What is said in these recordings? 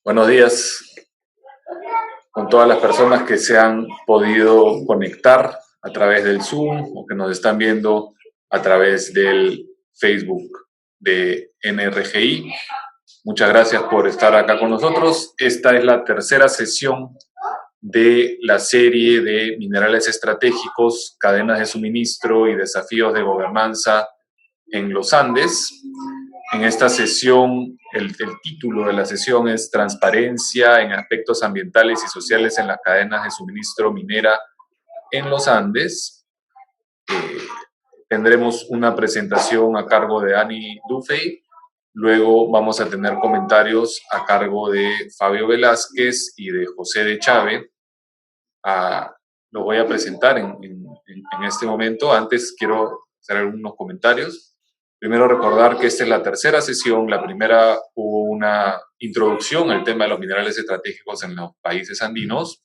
Buenos días con todas las personas que se han podido conectar a través del Zoom o que nos están viendo a través del Facebook de NRGI. Muchas gracias por estar acá con nosotros. Esta es la tercera sesión de la serie de minerales estratégicos, cadenas de suministro y desafíos de gobernanza en los Andes. En esta sesión, el título de la sesión es Transparencia en aspectos ambientales y sociales en las cadenas de suministro minera en los Andes. Tendremos una presentación a cargo de Annie Dufey. Luego vamos a tener comentarios a cargo de Fabio Velázquez y de José de Chávez. Lo voy a presentar en este momento. Antes quiero hacer algunos comentarios. Primero recordar que esta es la tercera sesión. La primera hubo una introducción al tema de los minerales estratégicos en los países andinos.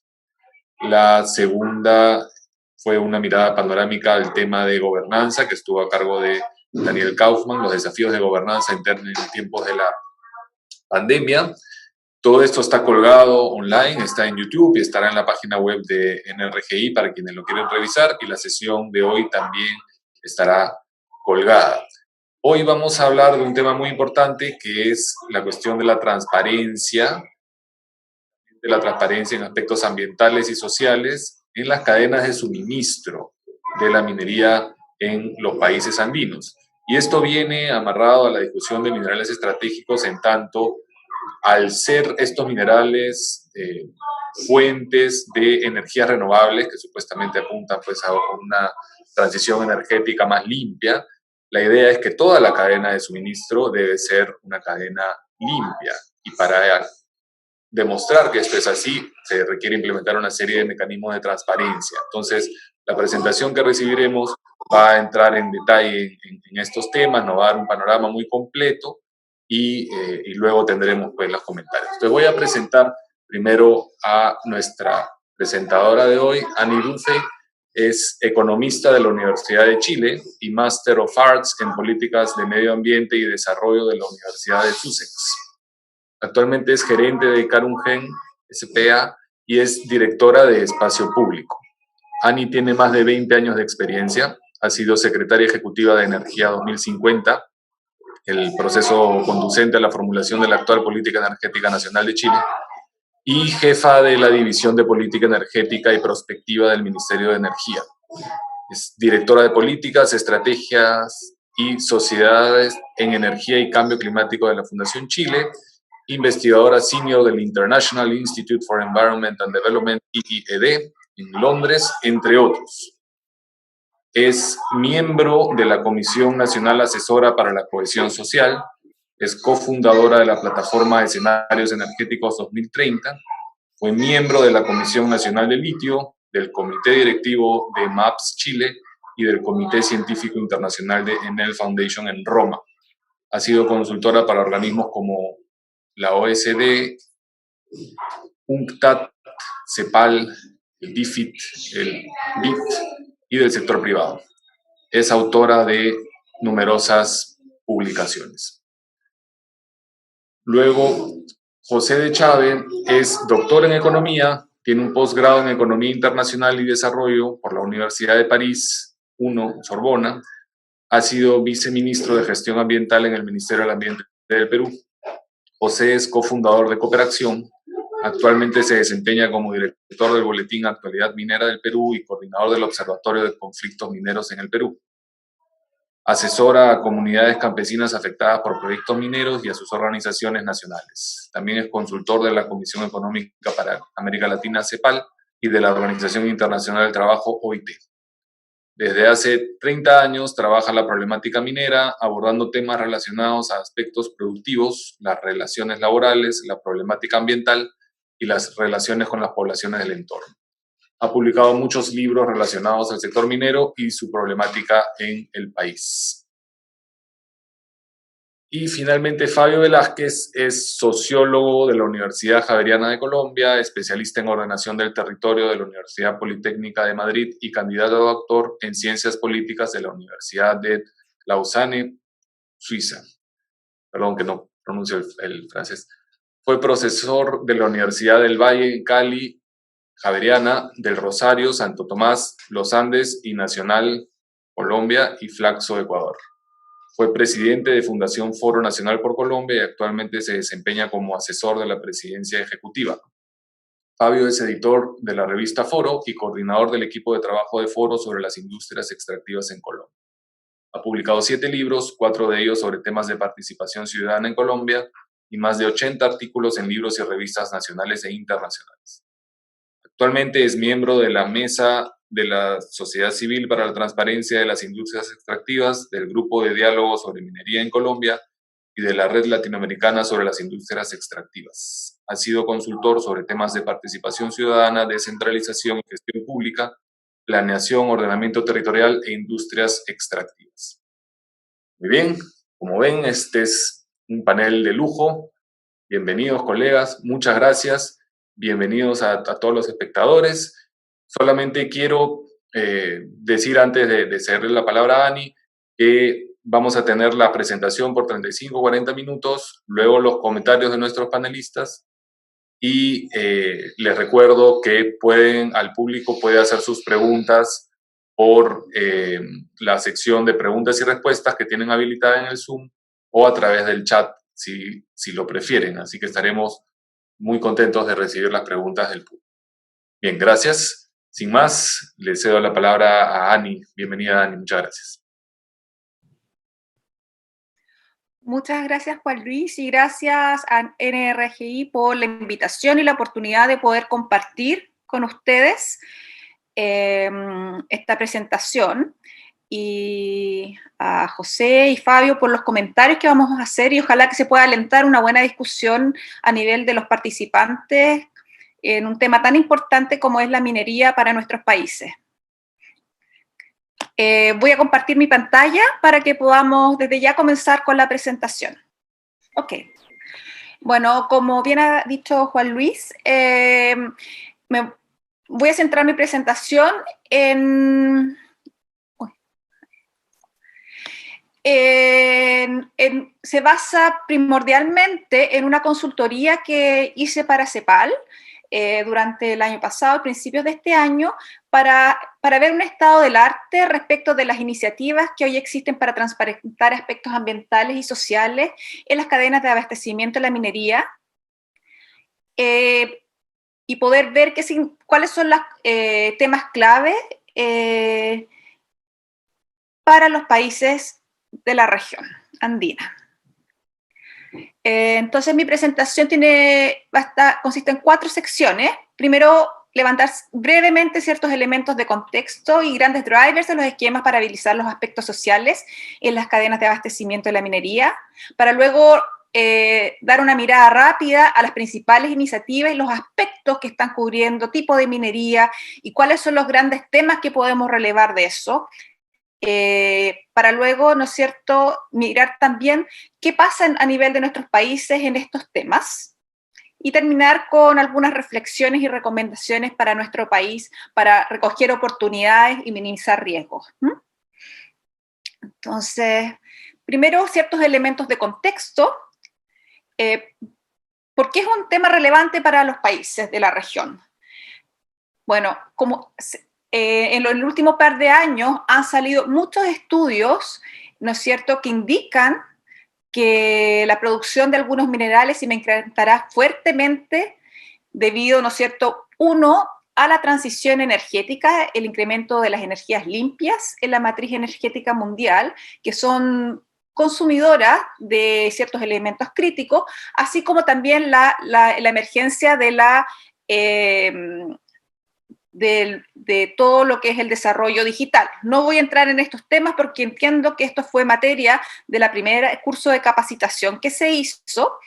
La segunda fue una mirada panorámica al tema de gobernanza que estuvo a cargo de Daniel Kaufman, los desafíos de gobernanza interna en tiempos de la pandemia. Todo esto está colgado online, está en YouTube y estará en la página web de NRGI para quienes lo quieren revisar, y la sesión de hoy también estará colgada. Hoy vamos a hablar de un tema muy importante que es la cuestión de la transparencia en aspectos ambientales y sociales en las cadenas de suministro de la minería en los países andinos. Y esto viene amarrado a la discusión de minerales estratégicos, en tanto al ser estos minerales fuentes de energías renovables que supuestamente apuntan pues, a una transición energética más limpia. La idea es que toda la cadena de suministro debe ser una cadena limpia, y para demostrar que esto es así se requiere implementar una serie de mecanismos de transparencia. Entonces, la presentación que recibiremos va a entrar en detalle en estos temas, nos va a dar un panorama muy completo y luego tendremos pues los comentarios. Entonces voy a presentar primero a nuestra presentadora de hoy, Annie Dufey. Es economista de la Universidad de Chile y Master of Arts en Políticas de Medio Ambiente y Desarrollo de la Universidad de Sussex. Actualmente es gerente de Carungen SPA y es directora de Espacio Público. Annie tiene más de 20 años de experiencia, ha sido secretaria ejecutiva de Energía 2050, el proceso conducente a la formulación de la actual Política Energética Nacional de Chile, y jefa de la División de Política Energética y Prospectiva del Ministerio de Energía. Es directora de Políticas, Estrategias y Sociedades en Energía y Cambio Climático de la Fundación Chile, investigadora senior del International Institute for Environment and Development, IIED, en Londres, entre otros. Es miembro de la Comisión Nacional Asesora para la Cohesión Social, es cofundadora de la Plataforma de Escenarios Energéticos 2030, fue miembro de la Comisión Nacional de Litio, del Comité Directivo de MAPS Chile y del Comité Científico Internacional de Enel Foundation en Roma. Ha sido consultora para organismos como la OSD, UNCTAD, CEPAL, el DFID, el BIT y del sector privado. Es autora de numerosas publicaciones. Luego, José de Chávez es doctor en Economía, tiene un posgrado en Economía Internacional y Desarrollo por la Universidad de París I, Sorbona. Ha sido viceministro de Gestión Ambiental en el Ministerio del Ambiente del Perú. José es cofundador de Cooperación. Actualmente se desempeña como director del Boletín Actualidad Minera del Perú y coordinador del Observatorio de Conflictos Mineros en el Perú. Asesora a comunidades campesinas afectadas por proyectos mineros y a sus organizaciones nacionales. También es consultor de la Comisión Económica para América Latina, CEPAL, y de la Organización Internacional del Trabajo, OIT. Desde hace 30 años trabaja la problemática minera, abordando temas relacionados a aspectos productivos, las relaciones laborales, la problemática ambiental y las relaciones con las poblaciones del entorno. Ha publicado muchos libros relacionados al sector minero y su problemática en el país. Y finalmente, Fabio Velázquez es sociólogo de la Universidad Javeriana de Colombia, especialista en ordenación del territorio de la Universidad Politécnica de Madrid y candidato a doctor en Ciencias Políticas de la Universidad de Lausanne, Suiza. Perdón que no pronuncio el francés. Fue profesor de la Universidad del Valle en Cali, Javeriana, del Rosario, Santo Tomás, Los Andes y Nacional Colombia y Flaxo Ecuador. Fue presidente de Fundación Foro Nacional por Colombia y actualmente se desempeña como asesor de la presidencia ejecutiva. Fabio es editor de la revista Foro y coordinador del equipo de trabajo de Foro sobre las industrias extractivas en Colombia. Ha publicado 7 libros, 4 de ellos sobre temas de participación ciudadana en Colombia y más de 80 artículos en libros y revistas nacionales e internacionales. Actualmente es miembro de la Mesa de la Sociedad Civil para la Transparencia de las Industrias Extractivas, del Grupo de Diálogo sobre Minería en Colombia y de la Red Latinoamericana sobre las Industrias Extractivas. Ha sido consultor sobre temas de participación ciudadana, descentralización y gestión pública, planeación, ordenamiento territorial e industrias extractivas. Muy bien, como ven, este es un panel de lujo. Bienvenidos, colegas, muchas gracias. Bienvenidos a todos los espectadores. Solamente quiero decir antes de cederle la palabra a Ani que vamos a tener la presentación por 35 o 40 minutos, luego los comentarios de nuestros panelistas y les recuerdo que al público puede hacer sus preguntas por la sección de preguntas y respuestas que tienen habilitada en el Zoom o a través del chat si lo prefieren. Así que estaremos muy contentos de recibir las preguntas del público. Bien, gracias. Sin más, le cedo la palabra a Ani. Bienvenida, Ani. Muchas gracias. Muchas gracias, Juan Luis, y gracias a NRGI por la invitación y la oportunidad de poder compartir con ustedes esta presentación. Y a José y Fabio por los comentarios que vamos a hacer y ojalá que se pueda alentar una buena discusión a nivel de los participantes en un tema tan importante como es la minería para nuestros países. Voy a compartir mi pantalla para que podamos desde ya comenzar con la presentación. Ok. Bueno, como bien ha dicho Juan Luis, voy a centrar mi presentación se basa primordialmente en una consultoría que hice para CEPAL durante el año pasado, a principios de este año, para ver un estado del arte respecto de las iniciativas que hoy existen para transparentar aspectos ambientales y sociales en las cadenas de abastecimiento de la minería y poder ver cuáles son los temas clave para los países de la región andina. Entonces mi presentación consiste en 4 secciones. Primero, levantar brevemente ciertos elementos de contexto y grandes drivers de los esquemas para habilitar los aspectos sociales en las cadenas de abastecimiento de la minería, para luego dar una mirada rápida a las principales iniciativas y los aspectos que están cubriendo, tipo de minería y cuáles son los grandes temas que podemos relevar de eso. Para luego, ¿no es cierto?, mirar también qué pasa a nivel de nuestros países en estos temas y terminar con algunas reflexiones y recomendaciones para nuestro país para recoger oportunidades y minimizar riesgos. Entonces, primero, ciertos elementos de contexto. ¿Por qué es un tema relevante para los países de la región? Bueno, como en el último par de años han salido muchos estudios, ¿no es cierto?, que indican que la producción de algunos minerales se incrementará fuertemente debido, ¿no es cierto?, uno, a la transición energética, el incremento de las energías limpias en la matriz energética mundial, que son consumidoras de ciertos elementos críticos, así como también la emergencia de todo lo que es el desarrollo digital. No voy a entrar en estos temas porque entiendo que esto fue materia de la primera curso de capacitación que se hizo.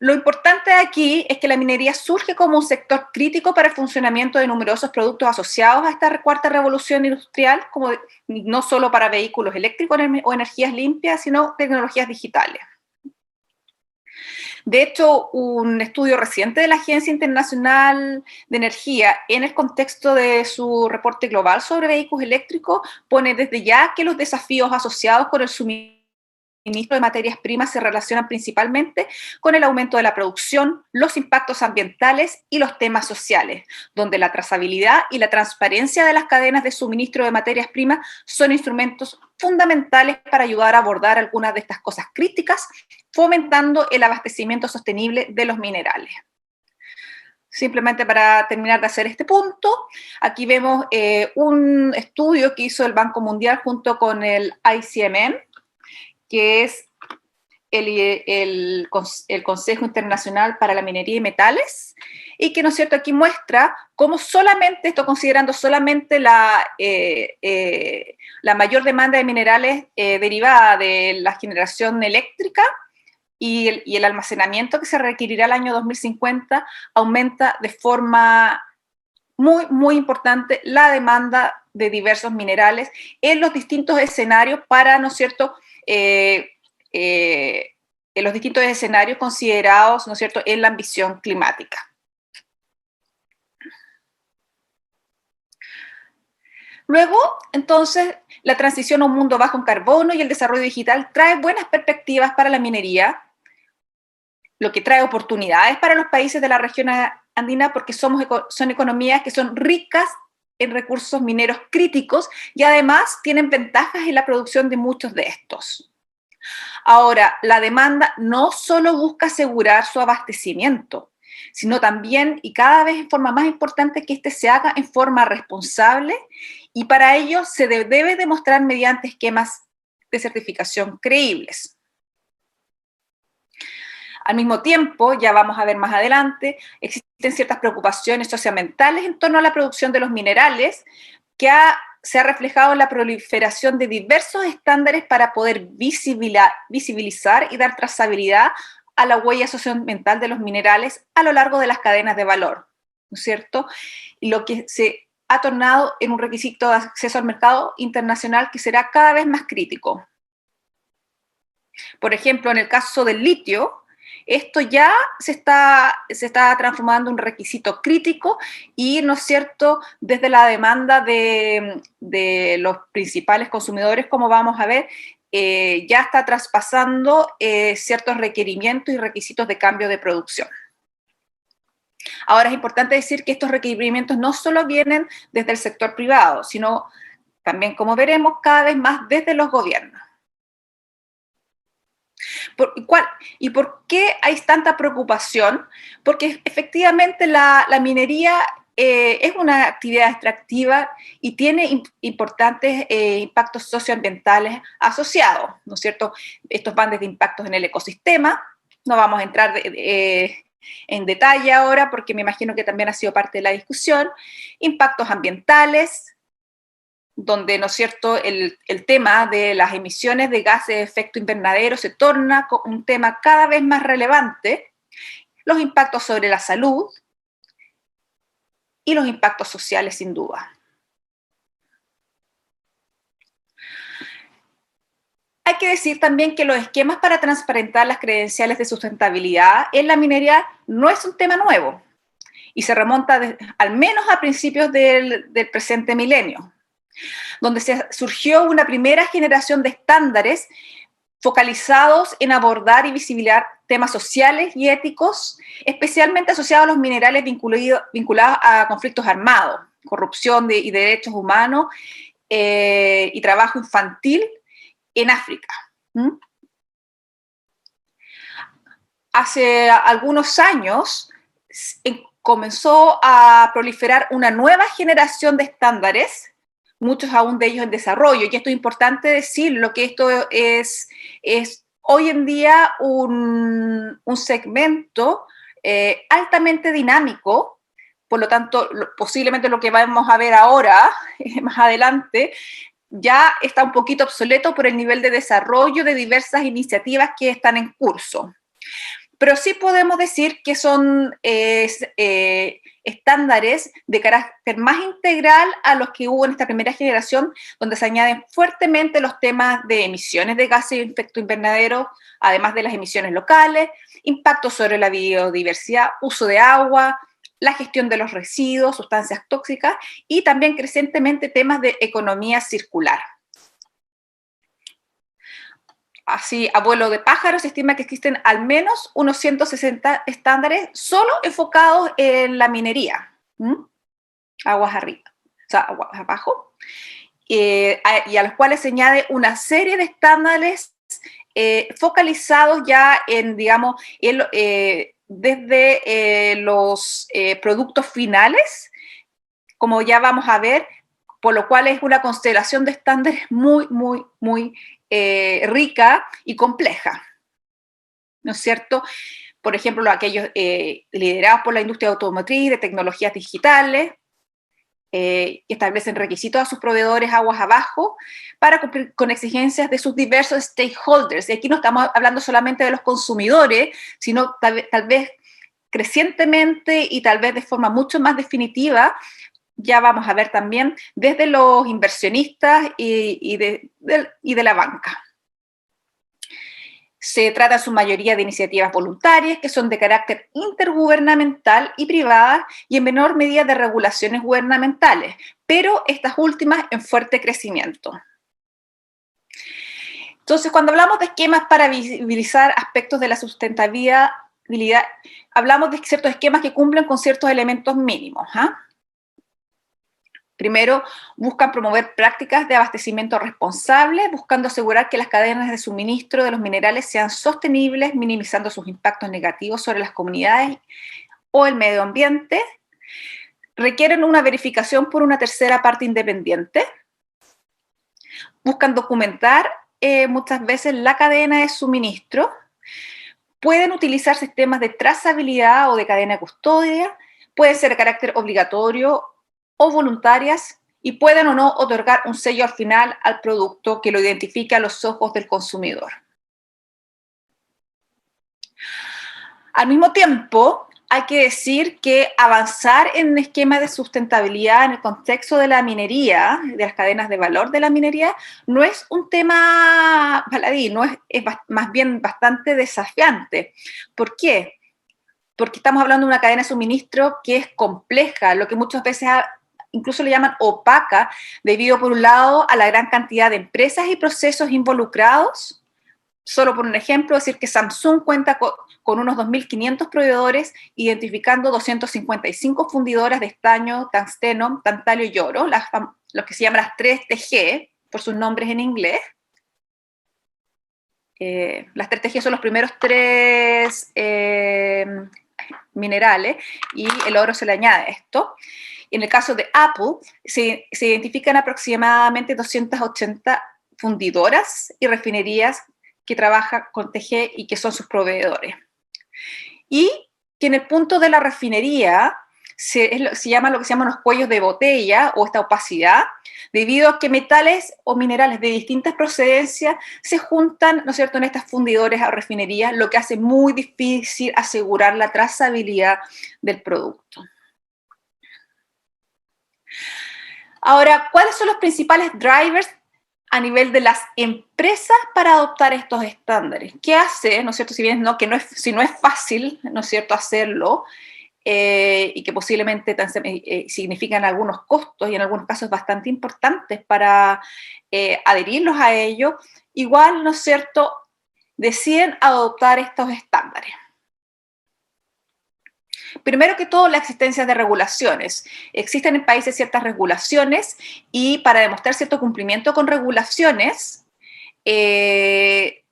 Lo importante aquí es que la minería surge como un sector crítico para el funcionamiento de numerosos productos asociados a esta cuarta revolución industrial, como no solo para vehículos eléctricos o energías limpias, sino tecnologías digitales. De hecho, un estudio reciente de la Agencia Internacional de Energía, en el contexto de su reporte global sobre vehículos eléctricos, pone desde ya que los desafíos asociados con el suministro suministro de materias primas se relacionan principalmente con el aumento de la producción, los impactos ambientales y los temas sociales, donde la trazabilidad y la transparencia de las cadenas de suministro de materias primas son instrumentos fundamentales para ayudar a abordar algunas de estas cosas críticas, fomentando el abastecimiento sostenible de los minerales. Simplemente para terminar de hacer este punto, aquí vemos un estudio que hizo el Banco Mundial junto con el ICMM, que es el Consejo Internacional para la Minería y Metales, y que, ¿no es cierto?, aquí muestra cómo solamente, esto considerando solamente la mayor demanda de minerales derivada de la generación eléctrica y el almacenamiento que se requerirá al año 2050, aumenta de forma muy, muy importante la demanda de diversos minerales en los distintos escenarios para, ¿no es cierto?, en los distintos escenarios considerados, ¿no es cierto?, en la ambición climática. Luego, entonces, la transición a un mundo bajo en carbono y el desarrollo digital trae buenas perspectivas para la minería, lo que trae oportunidades para los países de la región andina porque son economías que son ricas en recursos mineros críticos y además tienen ventajas en la producción de muchos de estos. Ahora, la demanda no solo busca asegurar su abastecimiento, sino también, y cada vez en forma más importante, que este se haga en forma responsable, y para ello se debe demostrar mediante esquemas de certificación creíbles. Al mismo tiempo, ya vamos a ver más adelante, existen ciertas preocupaciones socioambientales en torno a la producción de los minerales que se ha reflejado en la proliferación de diversos estándares para poder visibilizar y dar trazabilidad a la huella socioambiental de los minerales a lo largo de las cadenas de valor, ¿no es cierto? Y lo que se ha tornado en un requisito de acceso al mercado internacional que será cada vez más crítico. Por ejemplo, en el caso del litio, esto ya se está transformando en un requisito crítico y, ¿no es cierto?, desde la demanda de los principales consumidores, como vamos a ver, ya está traspasando ciertos requerimientos y requisitos de cambio de producción. Ahora es importante decir que estos requerimientos no solo vienen desde el sector privado, sino también, como veremos, cada vez más desde los gobiernos. ¿Y por qué hay tanta preocupación? Porque efectivamente la minería es una actividad extractiva y tiene importantes impactos socioambientales asociados, ¿no es cierto? Estos van desde impactos en el ecosistema, no vamos a entrar en detalle ahora porque me imagino que también ha sido parte de la discusión, impactos ambientales, donde, ¿no es cierto?, el tema de las emisiones de gases de efecto invernadero se torna un tema cada vez más relevante, los impactos sobre la salud y los impactos sociales, sin duda. Hay que decir también que los esquemas para transparentar las credenciales de sustentabilidad en la minería no es un tema nuevo y se remonta al menos a principios del presente milenio, donde surgió una primera generación de estándares focalizados en abordar y visibilizar temas sociales y éticos, especialmente asociados a los minerales vinculados a conflictos armados, corrupción y derechos humanos y trabajo infantil en África. Hace algunos años comenzó a proliferar una nueva generación de estándares, muchos aún de ellos en desarrollo, y esto es importante decirlo, que esto es hoy en día un segmento altamente dinámico, por lo tanto, posiblemente lo que vamos a ver ahora, más adelante, ya está un poquito obsoleto por el nivel de desarrollo de diversas iniciativas que están en curso. Pero sí podemos decir que son estándares de carácter más integral a los que hubo en esta primera generación, donde se añaden fuertemente los temas de emisiones de gases de efecto invernadero, además de las emisiones locales, impactos sobre la biodiversidad, uso de agua, la gestión de los residuos, sustancias tóxicas y también crecientemente temas de economía circular. así a vuelo de pájaro, se estima que existen al menos unos 160 estándares solo enfocados en la minería, aguas arriba, o sea, aguas abajo, y a los cuales se añade una serie de estándares focalizados ya en, digamos, desde los productos finales, como ya vamos a ver, por lo cual es una constelación de estándares muy, muy, muy rica y compleja, ¿no es cierto? Por ejemplo, aquellos liderados por la industria automotriz, de tecnologías digitales, que establecen requisitos a sus proveedores aguas abajo para cumplir con exigencias de sus diversos stakeholders. Y aquí no estamos hablando solamente de los consumidores, sino tal vez crecientemente y tal vez de forma mucho más definitiva, ya vamos a ver también desde los inversionistas y de la banca. Se trata en su mayoría de iniciativas voluntarias que son de carácter intergubernamental y privada y en menor medida de regulaciones gubernamentales, pero estas últimas en fuerte crecimiento. Entonces, cuando hablamos de esquemas para visibilizar aspectos de la sustentabilidad, hablamos de ciertos esquemas que cumplen con ciertos elementos mínimos. Primero, buscan promover prácticas de abastecimiento responsable, buscando asegurar que las cadenas de suministro de los minerales sean sostenibles, minimizando sus impactos negativos sobre las comunidades o el medio ambiente. Requieren una verificación por una tercera parte independiente. Buscan documentar muchas veces la cadena de suministro. Pueden utilizar sistemas de trazabilidad o de cadena de custodia. Pueden ser de carácter obligatorio o voluntarias y pueden o no otorgar un sello al final al producto que lo identifique a los ojos del consumidor. Al mismo tiempo, hay que decir que avanzar en un esquema de sustentabilidad en el contexto de la minería, de las cadenas de valor de la minería, no es un tema baladí, es más bien bastante desafiante. ¿Por qué? Porque estamos hablando de una cadena de suministro que es compleja, lo que muchas veces incluso le llaman opaca, debido por un lado a la gran cantidad de empresas y procesos involucrados. Solo por un ejemplo, decir que Samsung cuenta con unos 2.500 proveedores, identificando 255 fundidoras de estaño, tungsteno, tantalio y oro, lo que se llaman las 3TG, por sus nombres en inglés. Las 3TG son los primeros 3 minerales y el oro se le añade a esto. En el caso de Apple, se identifican aproximadamente 280 fundidoras y refinerías que trabajan con TG y que son sus proveedores. Y que en el punto de la refinería se llama lo que se llaman los cuellos de botella o esta opacidad, debido a que metales o minerales de distintas procedencias se juntan, ¿no es cierto?, en estas fundidoras o refinerías, lo que hace muy difícil asegurar la trazabilidad del producto. Ahora, ¿cuáles son los principales drivers a nivel de las empresas para adoptar estos estándares? ¿Qué hace, no es cierto? Si bien si no es fácil, ¿no es cierto?, hacerlo, y que posiblemente significan algunos costos y en algunos casos bastante importantes para adherirlos a ello, igual, ¿no es cierto?, deciden adoptar estos estándares. Primero que todo, la existencia de regulaciones. Existen en países ciertas regulaciones y para demostrar cierto cumplimiento con regulaciones se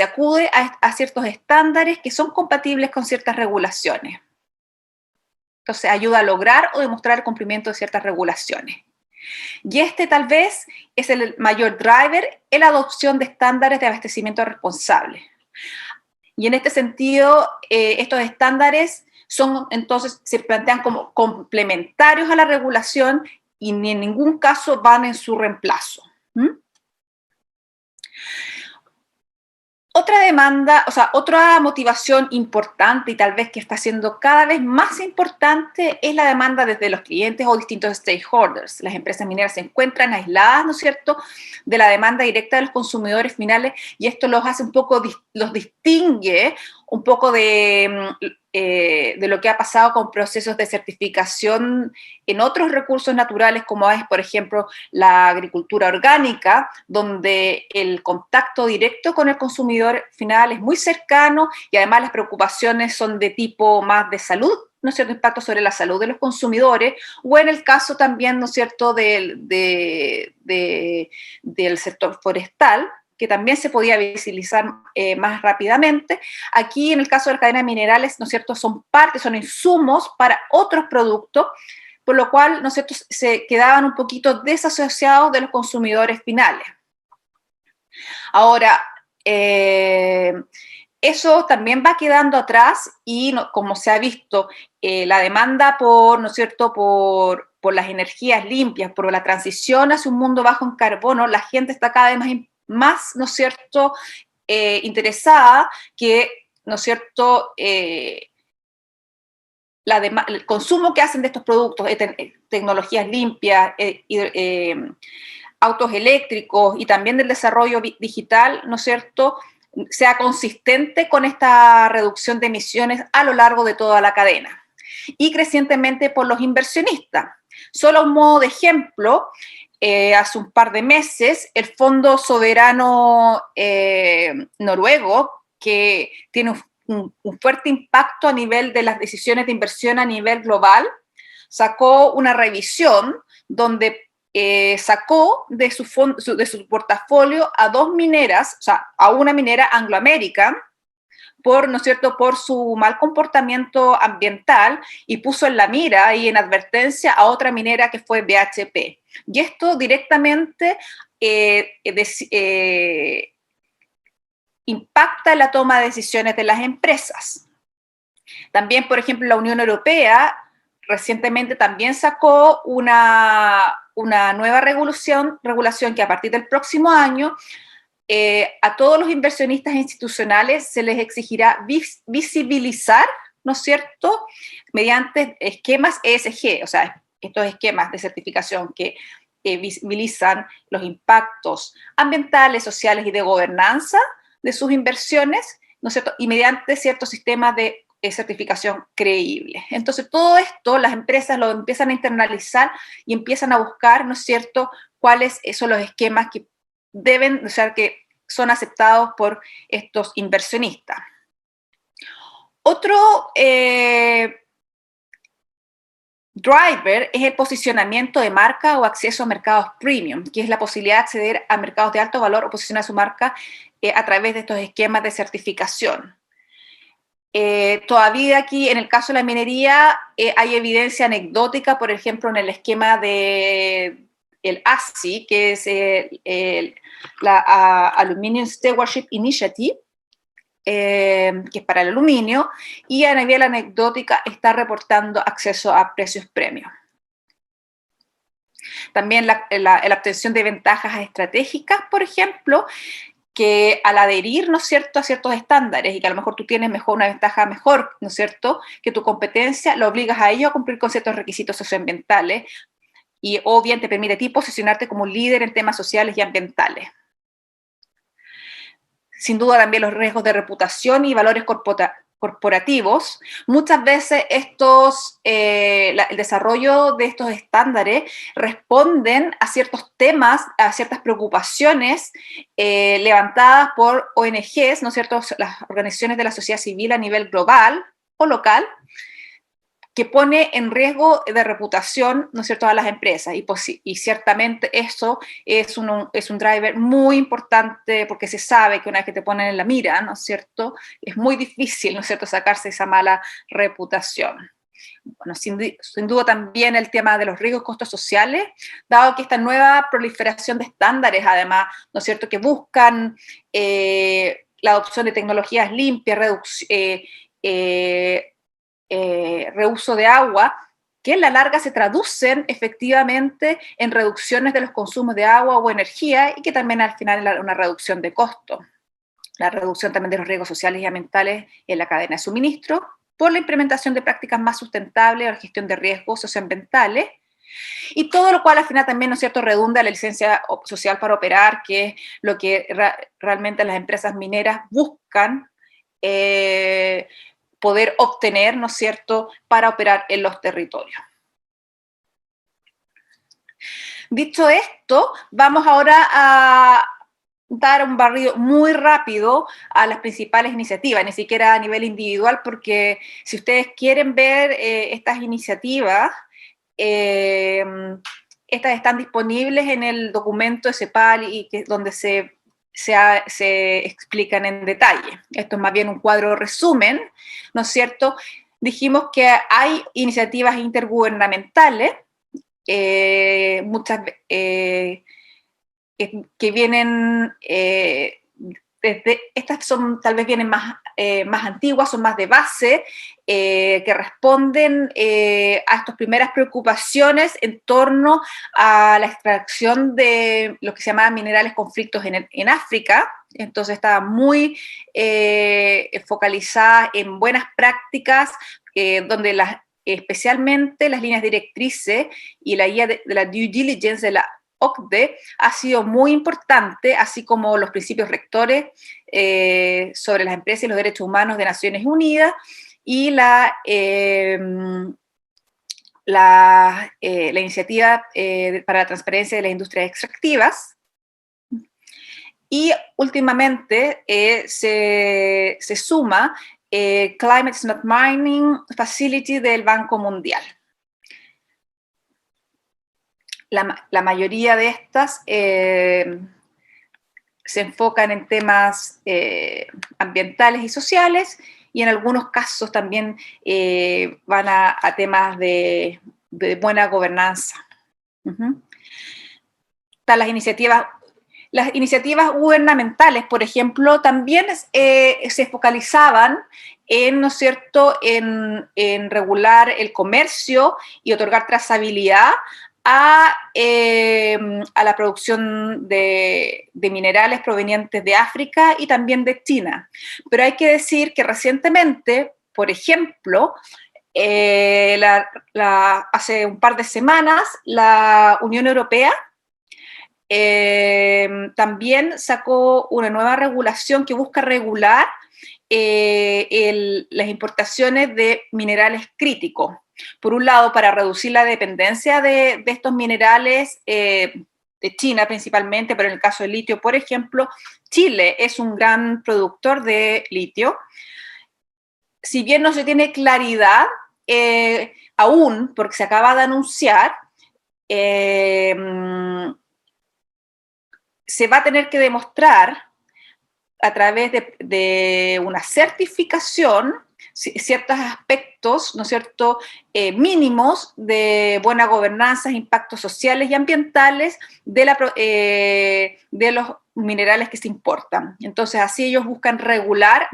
acude a ciertos estándares que son compatibles con ciertas regulaciones. Entonces, ayuda a lograr o demostrar el cumplimiento de ciertas regulaciones. Y tal vez es el mayor driver en la adopción de estándares de abastecimiento responsable. Y en este sentido, estos estándares entonces se plantean como complementarios a la regulación y ni en ningún caso van en su reemplazo. Otra demanda, otra motivación importante y tal vez que está siendo cada vez más importante es la demanda desde los clientes o distintos stakeholders. Las empresas mineras se encuentran aisladas, ¿no es cierto?, de la demanda directa de los consumidores finales y esto los hace un poco, los distingue un poco de de lo que ha pasado con procesos de certificación en otros recursos naturales, como es, por ejemplo, la agricultura orgánica, donde el contacto directo con el consumidor final es muy cercano y además las preocupaciones son de tipo más de salud, ¿no es cierto?, impacto sobre la salud de los consumidores, o en el caso también, ¿no es cierto?, del sector forestal, que también se podía visibilizar más rápidamente. Aquí, en el caso de la cadena de minerales, ¿no es cierto?, son insumos para otros productos, por lo cual, ¿no es cierto?, se quedaban un poquito desasociados de los consumidores finales. Ahora, eso también va quedando atrás y, como se ha visto, la demanda por, ¿no es cierto?, por las energías limpias, por la transición hacia un mundo bajo en carbono, la gente está cada vez más, ¿no es cierto?, interesada que, ¿no es cierto?, el consumo que hacen de estos productos, tecnologías limpias, autos eléctricos y también del desarrollo digital, ¿no es cierto?, sea consistente con esta reducción de emisiones a lo largo de toda la cadena. Y crecientemente por los inversionistas. Solo a un modo de ejemplo, hace un par de meses, el Fondo Soberano noruego, que tiene un fuerte impacto a nivel de las decisiones de inversión a nivel global, sacó una revisión donde sacó de su portafolio a 2 mineras, o sea, a una minera Anglo American, ¿no es cierto?, por su mal comportamiento ambiental, y puso en la mira y en advertencia a otra minera que fue BHP. Y esto directamente impacta en la toma de decisiones de las empresas. También, por ejemplo, la Unión Europea recientemente también sacó una nueva regulación que a partir del próximo año a todos los inversionistas institucionales se les exigirá visibilizar, ¿no es cierto?, mediante esquemas ESG, o sea, estos esquemas de certificación que visibilizan los impactos ambientales, sociales y de gobernanza de sus inversiones, ¿no es cierto?, y mediante ciertos sistemas de certificación creíble. Entonces, todo esto las empresas lo empiezan a internalizar y empiezan a buscar, ¿no es cierto?, cuáles son los esquemas que deben, o sea, que son aceptados por estos inversionistas. Otro driver es el posicionamiento de marca o acceso a mercados premium, que es la posibilidad de acceder a mercados de alto valor o posicionar su marca a través de estos esquemas de certificación. Todavía aquí, en el caso de la minería, hay evidencia anecdótica, por ejemplo, en el esquema de el ASSI, que es la Aluminium Stewardship Initiative, que es para el aluminio, y a nivel anecdótica está reportando acceso a precios premium. También la obtención de ventajas estratégicas, por ejemplo, que al adherir, ¿no es cierto?, a ciertos estándares y que a lo mejor tú tienes una ventaja mejor, ¿no es cierto?, que tu competencia, lo obligas a ello a cumplir con ciertos requisitos socioambientales y o bien te permite a ti posicionarte como un líder en temas sociales y ambientales. Sin duda también los riesgos de reputación y valores corporativos. Muchas veces el desarrollo de estos estándares responden a ciertos temas, a ciertas preocupaciones levantadas por ONGs, ¿no es cierto?, las organizaciones de la sociedad civil a nivel global o local, que pone en riesgo de reputación, ¿no es cierto?, a las empresas. Y ciertamente eso es un driver muy importante, porque se sabe que una vez que te ponen en la mira, ¿no es cierto?, es muy difícil, ¿no es cierto?, sacarse esa mala reputación. Bueno, sin duda también el tema de los riesgos y costos sociales, dado que esta nueva proliferación de estándares, además, ¿no es cierto?, que buscan la adopción de tecnologías limpias, reuso de agua, que en la larga se traducen efectivamente en reducciones de los consumos de agua o energía y que también al final es una reducción de costos. La reducción también de los riesgos sociales y ambientales en la cadena de suministro por la implementación de prácticas más sustentables o la gestión de riesgos socioambientales, y todo lo cual al final también, ¿no es cierto?, redunda en la licencia social para operar, que es lo que realmente las empresas mineras buscan poder obtener, ¿no es cierto?, para operar en los territorios. Dicho esto, vamos ahora a dar un barrido muy rápido a las principales iniciativas, ni siquiera a nivel individual, porque si ustedes quieren ver estas iniciativas, estas están disponibles en el documento de CEPAL y donde se explican en detalle. Esto es más bien un cuadro resumen, ¿no es cierto? Dijimos que hay iniciativas intergubernamentales, muchas que vienen estas son tal vez vienen más antiguas, son más de base, que responden a estas primeras preocupaciones en torno a la extracción de lo que se llamaban minerales conflictos en África. Entonces estaba muy focalizada en buenas prácticas, donde especialmente las líneas directrices y la guía de la due diligence de la OCDE ha sido muy importante, así como los principios rectores sobre las empresas y los derechos humanos de Naciones Unidas y la iniciativa para la transparencia de las industrias extractivas. Y últimamente se suma Climate Smart Mining Facility del Banco Mundial. La mayoría de estas se enfocan en temas ambientales y sociales, y en algunos casos también van a temas de buena gobernanza. Están las iniciativas gubernamentales, por ejemplo, también se focalizaban en, ¿no es cierto?, en regular el comercio y otorgar trazabilidad a la producción de minerales provenientes de África y también de China. Pero hay que decir que recientemente, por ejemplo, hace un par de semanas, la Unión Europea también sacó una nueva regulación que busca regular las importaciones de minerales críticos. Por un lado, para reducir la dependencia de estos minerales de China principalmente, pero en el caso del litio, por ejemplo, Chile es un gran productor de litio. Si bien no se tiene claridad aún, porque se acaba de anunciar, se va a tener que demostrar a través de una certificación ciertos aspectos, ¿no es cierto?, mínimos de buena gobernanza, impactos sociales y ambientales de los minerales que se importan. Entonces, así ellos buscan regular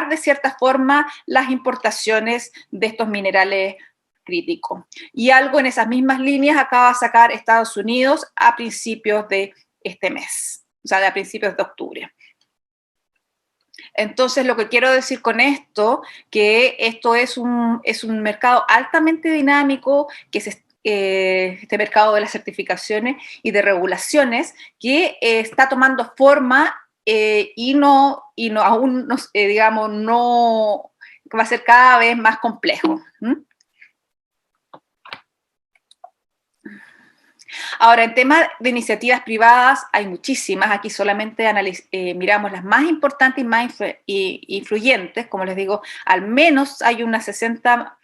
de cierta forma las importaciones de estos minerales críticos. Y algo en esas mismas líneas acaba de sacar Estados Unidos a principios de este mes, o sea, a principios de octubre. Entonces, lo que quiero decir con esto, que esto es un mercado altamente dinámico, que este mercado de las certificaciones y de regulaciones, que está tomando forma y aún digamos, no va a ser cada vez más complejo. Ahora, en temas de iniciativas privadas hay muchísimas. Aquí solamente miramos las más importantes y más influyentes. Como les digo, al menos hay unas 60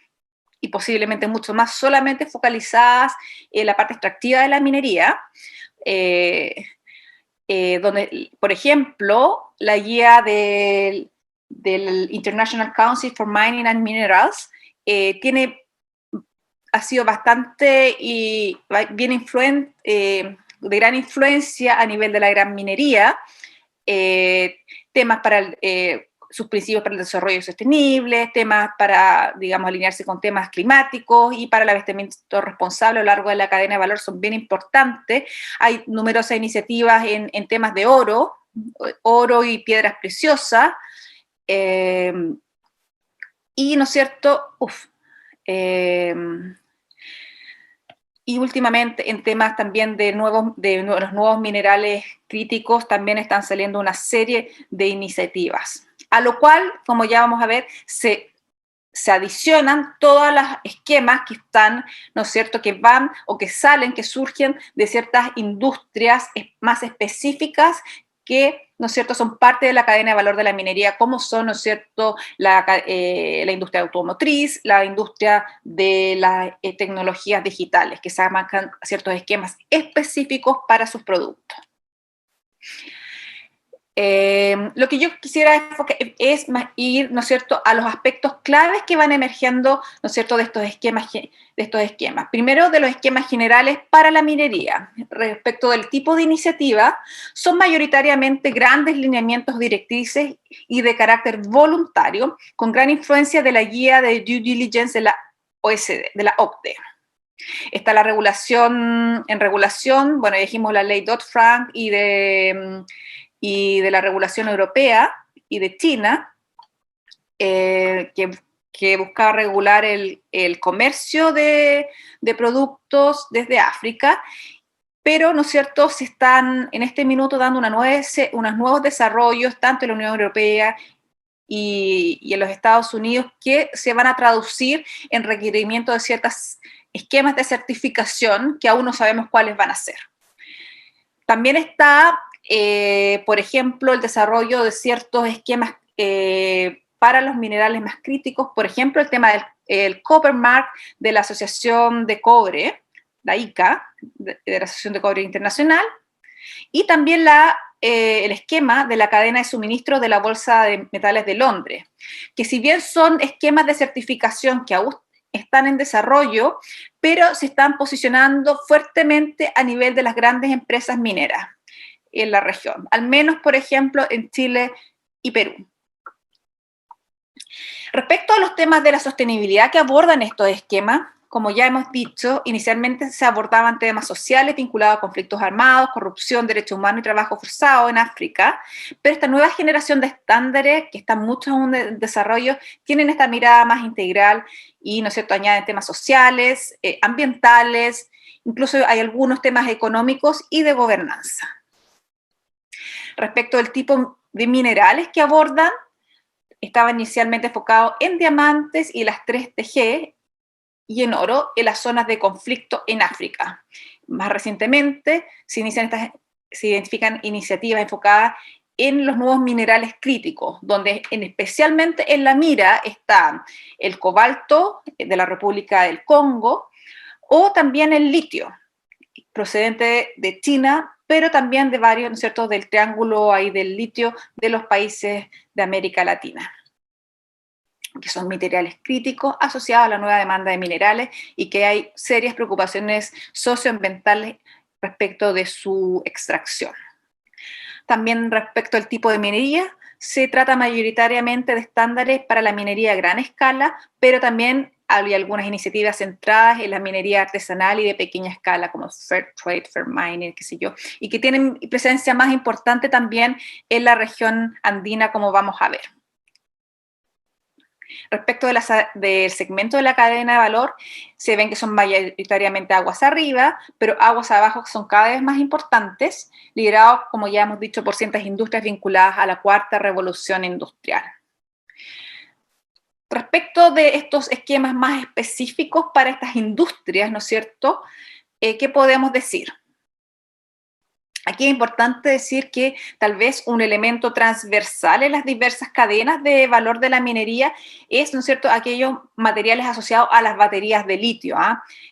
y posiblemente mucho más solamente focalizadas en la parte extractiva de la minería, donde, por ejemplo, la guía del International Council for Mining and Minerals ha sido bastante y bien de gran influencia a nivel de la gran minería, temas para sus principios para el desarrollo sostenible, temas para, digamos, alinearse con temas climáticos y para el abastecimiento responsable a lo largo de la cadena de valor son bien importantes. Hay numerosas iniciativas en temas de oro y piedras preciosas, y, ¿no es cierto?, y últimamente en temas también de los nuevos minerales críticos también están saliendo una serie de iniciativas. a lo cual, como ya vamos a ver, se adicionan todos los esquemas que están, ¿no es cierto?, que van o que salen, que surgen de ciertas industrias más específicas que, ¿no es cierto?, son parte de la cadena de valor de la minería, como son, ¿no es cierto?, la industria automotriz, la industria de las tecnologías digitales, que se marcan ciertos esquemas específicos para sus productos. Lo que yo quisiera enfocar es más ir, ¿no es cierto?, a los aspectos claves que van emergiendo, ¿no es cierto?, de estos esquemas. Primero, de los esquemas generales para la minería. Respecto del tipo de iniciativa, son mayoritariamente grandes lineamientos directrices y de carácter voluntario, con gran influencia de la guía de due diligence de la OECD, de la OCDE. Está la regulación, bueno, dijimos la ley Dodd-Frank y de la regulación europea y de China, que buscaba regular el comercio de productos desde África, pero, ¿no es cierto?, se están en este minuto dando unos nuevos desarrollos, tanto en la Unión Europea y en los Estados Unidos, que se van a traducir en requerimiento de ciertos esquemas de certificación que aún no sabemos cuáles van a ser. También está, por ejemplo, el desarrollo de ciertos esquemas para los minerales más críticos, por ejemplo, el tema del Copper Mark de la Asociación de Cobre, la ICA, de la Asociación de Cobre Internacional, y también el esquema de la cadena de suministro de la Bolsa de Metales de Londres, que si bien son esquemas de certificación que aún están en desarrollo, pero se están posicionando fuertemente a nivel de las grandes empresas mineras en la región, al menos, por ejemplo, en Chile y Perú. Respecto a los temas de la sostenibilidad que abordan estos esquemas, como ya hemos dicho, inicialmente se abordaban temas sociales vinculados a conflictos armados, corrupción, derechos humanos y trabajo forzado en África, pero esta nueva generación de estándares, que están mucho aún en desarrollo, tienen esta mirada más integral y, ¿no es cierto?, añaden temas sociales, ambientales, incluso hay algunos temas económicos y de gobernanza. Respecto al tipo de minerales que abordan, estaba inicialmente enfocado en diamantes y las 3TG, y en oro en las zonas de conflicto en África. Más recientemente se identifican iniciativas enfocadas en los nuevos minerales críticos, donde especialmente en la mira está el cobalto de la República del Congo o también el litio, procedente de China, pero también de varios, ¿no es cierto?, del triángulo ahí del litio de los países de América Latina, que son minerales críticos asociados a la nueva demanda de minerales y que hay serias preocupaciones socioambientales respecto de su extracción. También respecto al tipo de minería, se trata mayoritariamente de estándares para la minería a gran escala, pero también hay algunas iniciativas centradas en la minería artesanal y de pequeña escala, como Fair Trade, Fair Mining, qué sé yo, y que tienen presencia más importante también en la región andina, como vamos a ver. Respecto del segmento de la cadena de valor, se ven que son mayoritariamente aguas arriba, pero aguas abajo son cada vez más importantes, liderados, como ya hemos dicho, por ciertas industrias vinculadas a la cuarta revolución industrial. Respecto de estos esquemas más específicos para estas industrias, ¿no es cierto?, ¿qué podemos decir? Aquí es importante decir que tal vez un elemento transversal en las diversas cadenas de valor de la minería es, ¿no es cierto?, aquellos materiales asociados a las baterías de litio,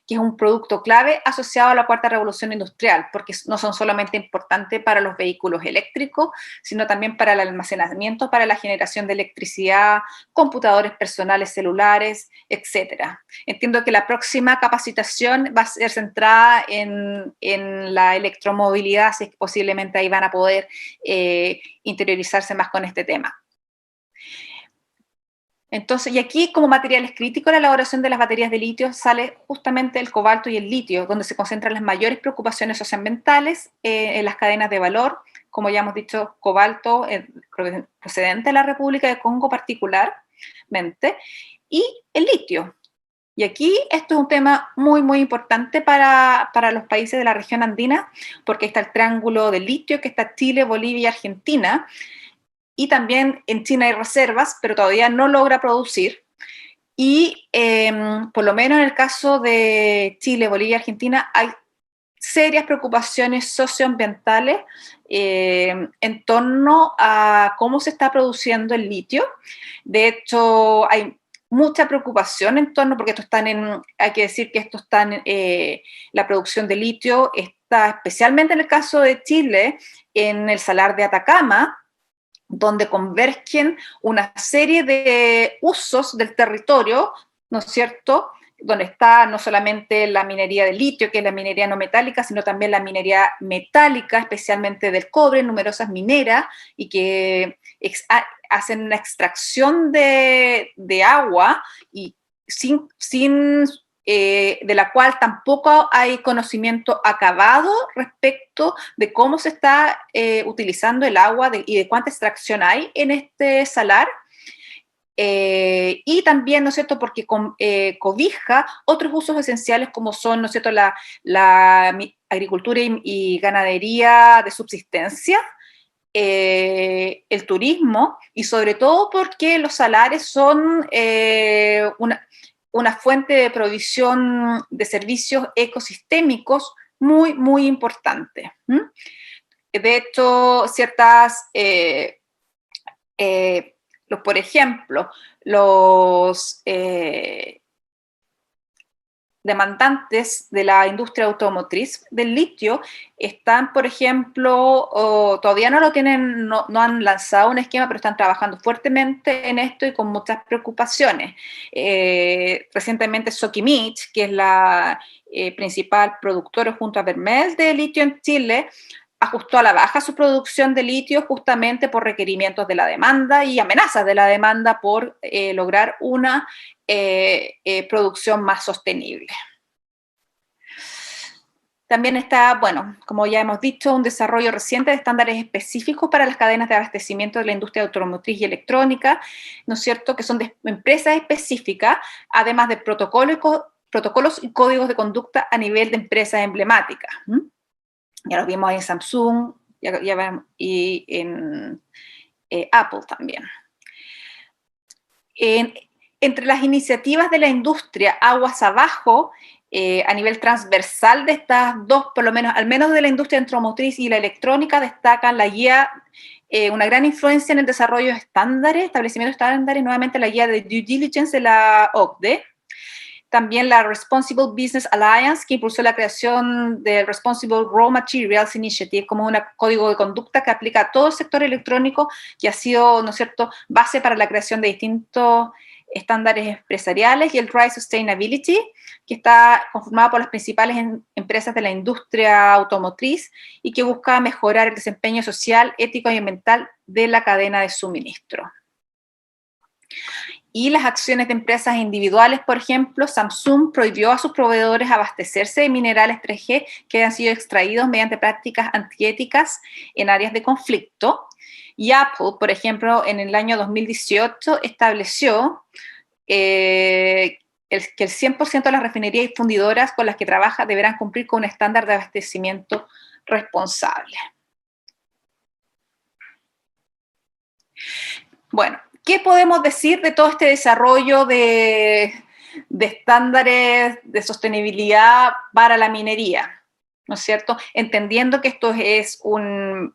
que es un producto clave asociado a la cuarta revolución industrial, porque no son solamente importantes para los vehículos eléctricos, sino también para el almacenamiento, para la generación de electricidad, computadores personales celulares, etc. Entiendo que la próxima capacitación va a ser centrada en la electromovilidad, así que posiblemente ahí van a poder interiorizarse más con este tema. Entonces, y aquí como materiales críticos, la elaboración de las baterías de litio sale justamente el cobalto y el litio, donde se concentran las mayores preocupaciones socioambientales en las cadenas de valor, como ya hemos dicho, cobalto procedente de la República de Congo particularmente, y el litio. Y aquí esto es un tema muy, muy importante para los países de la región andina, porque está el triángulo del litio, que está Chile, Bolivia y Argentina, y también en China hay reservas, pero todavía no logra producir. Y por lo menos en el caso de Chile, Bolivia y Argentina hay serias preocupaciones socioambientales en torno a cómo se está produciendo el litio. De hecho, hay mucha preocupación en torno, porque hay que decir que esto está la producción de litio está especialmente en el caso de Chile, en el Salar de Atacama, donde convergen una serie de usos del territorio, ¿no es cierto?, donde está no solamente la minería de litio, que es la minería no metálica, sino también la minería metálica, especialmente del cobre, numerosas mineras, y que hacen una extracción de agua y de la cual tampoco hay conocimiento acabado respecto de cómo se está utilizando el agua y de cuánta extracción hay en este salar. Y también, ¿no es cierto?, porque cobija otros usos esenciales como son, ¿no es cierto?, la agricultura y ganadería de subsistencia, el turismo, y sobre todo porque los salares son una fuente de provisión de servicios ecosistémicos muy, muy importante. De hecho, por ejemplo, los demandantes de la industria automotriz del litio están, por ejemplo, todavía no lo tienen, no han lanzado un esquema, pero están trabajando fuertemente en esto y con muchas preocupaciones. Recientemente Sokimich, que es la principal productora junto a Vermel de litio en Chile, ajustó a la baja su producción de litio justamente por requerimientos de la demanda y amenazas de la demanda por lograr una producción más sostenible. También está, bueno, como ya hemos dicho, un desarrollo reciente de estándares específicos para las cadenas de abastecimiento de la industria automotriz y electrónica, ¿no es cierto?, que son de empresas específicas, además de protocolos y códigos de conducta a nivel de empresas emblemáticas. Ya lo vimos en Samsung y en Apple también. Entre las iniciativas de la industria aguas abajo, a nivel transversal de estas dos, por lo menos, al menos de la industria automotriz y la electrónica, destacan la guía, una gran influencia en el desarrollo de estándares, establecimiento de estándares, nuevamente la guía de due diligence de la OCDE. También la Responsible Business Alliance, que impulsó la creación del Responsible Raw Materials Initiative como un código de conducta que aplica a todo el sector electrónico y ha sido, ¿no es cierto?, base para la creación de distintos estándares empresariales, y el Drive Sustainability, que está conformado por las principales empresas de la industria automotriz y que busca mejorar el desempeño social, ético y ambiental de la cadena de suministro. Y las acciones de empresas individuales, por ejemplo, Samsung prohibió a sus proveedores abastecerse de minerales 3G que han sido extraídos mediante prácticas antiéticas en áreas de conflicto. Y Apple, por ejemplo, en el año 2018 estableció que el 100% de las refinerías y fundidoras con las que trabaja deberán cumplir con un estándar de abastecimiento responsable. Bueno, ¿qué podemos decir de todo este desarrollo de estándares de sostenibilidad para la minería? ¿No es cierto? Entendiendo que esto es un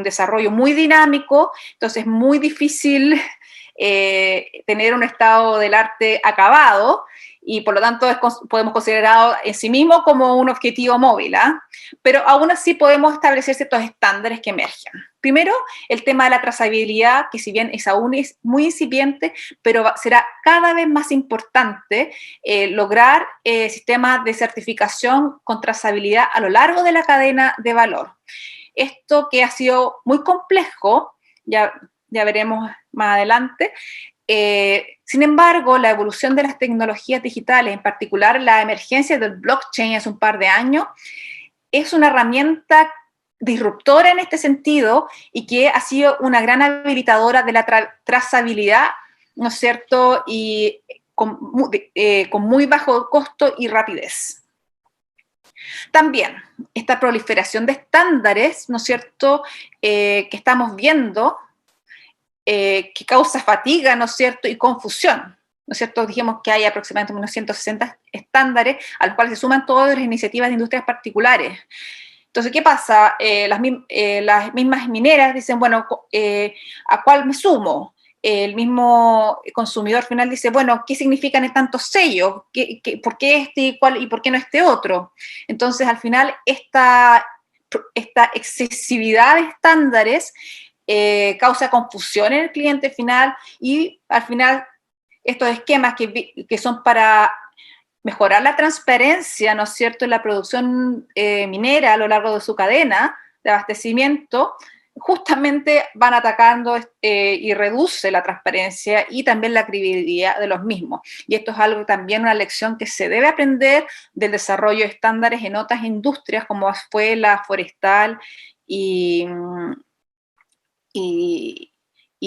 desarrollo muy dinámico, entonces es muy difícil tener un estado del arte acabado, y por lo tanto podemos considerarlo en sí mismo como un objetivo móvil, pero aún así podemos establecer ciertos estándares que emergen. Primero, el tema de la trazabilidad, que si bien aún es muy incipiente, pero será cada vez más importante lograr sistemas de certificación con trazabilidad a lo largo de la cadena de valor. Esto que ha sido muy complejo, ya veremos más adelante. Sin embargo, la evolución de las tecnologías digitales, en particular la emergencia del blockchain hace un par de años, es una herramienta disruptora en este sentido y que ha sido una gran habilitadora de la trazabilidad, ¿no es cierto?, y con muy bajo costo y rapidez. También esta proliferación de estándares, ¿no es cierto?, que estamos viendo, que causa fatiga, ¿no es cierto?, y confusión. ¿No es cierto? Dijimos que hay aproximadamente unos 160 estándares a los cuales se suman todas las iniciativas de industrias particulares. Entonces, ¿qué pasa? Las mismas mineras dicen, bueno, ¿a cuál me sumo? El mismo consumidor final dice, bueno, ¿qué significan tantos sellos? ¿Por qué este y por qué no este otro? Entonces, al final, esta excesividad de estándares causa confusión en el cliente final y al final estos esquemas que son para mejorar la transparencia, ¿no es cierto?, en la producción minera a lo largo de su cadena de abastecimiento, justamente van atacando y reduce la transparencia y también la credibilidad de los mismos. Y esto es algo también, una lección que se debe aprender del desarrollo de estándares en otras industrias, como fue la forestal y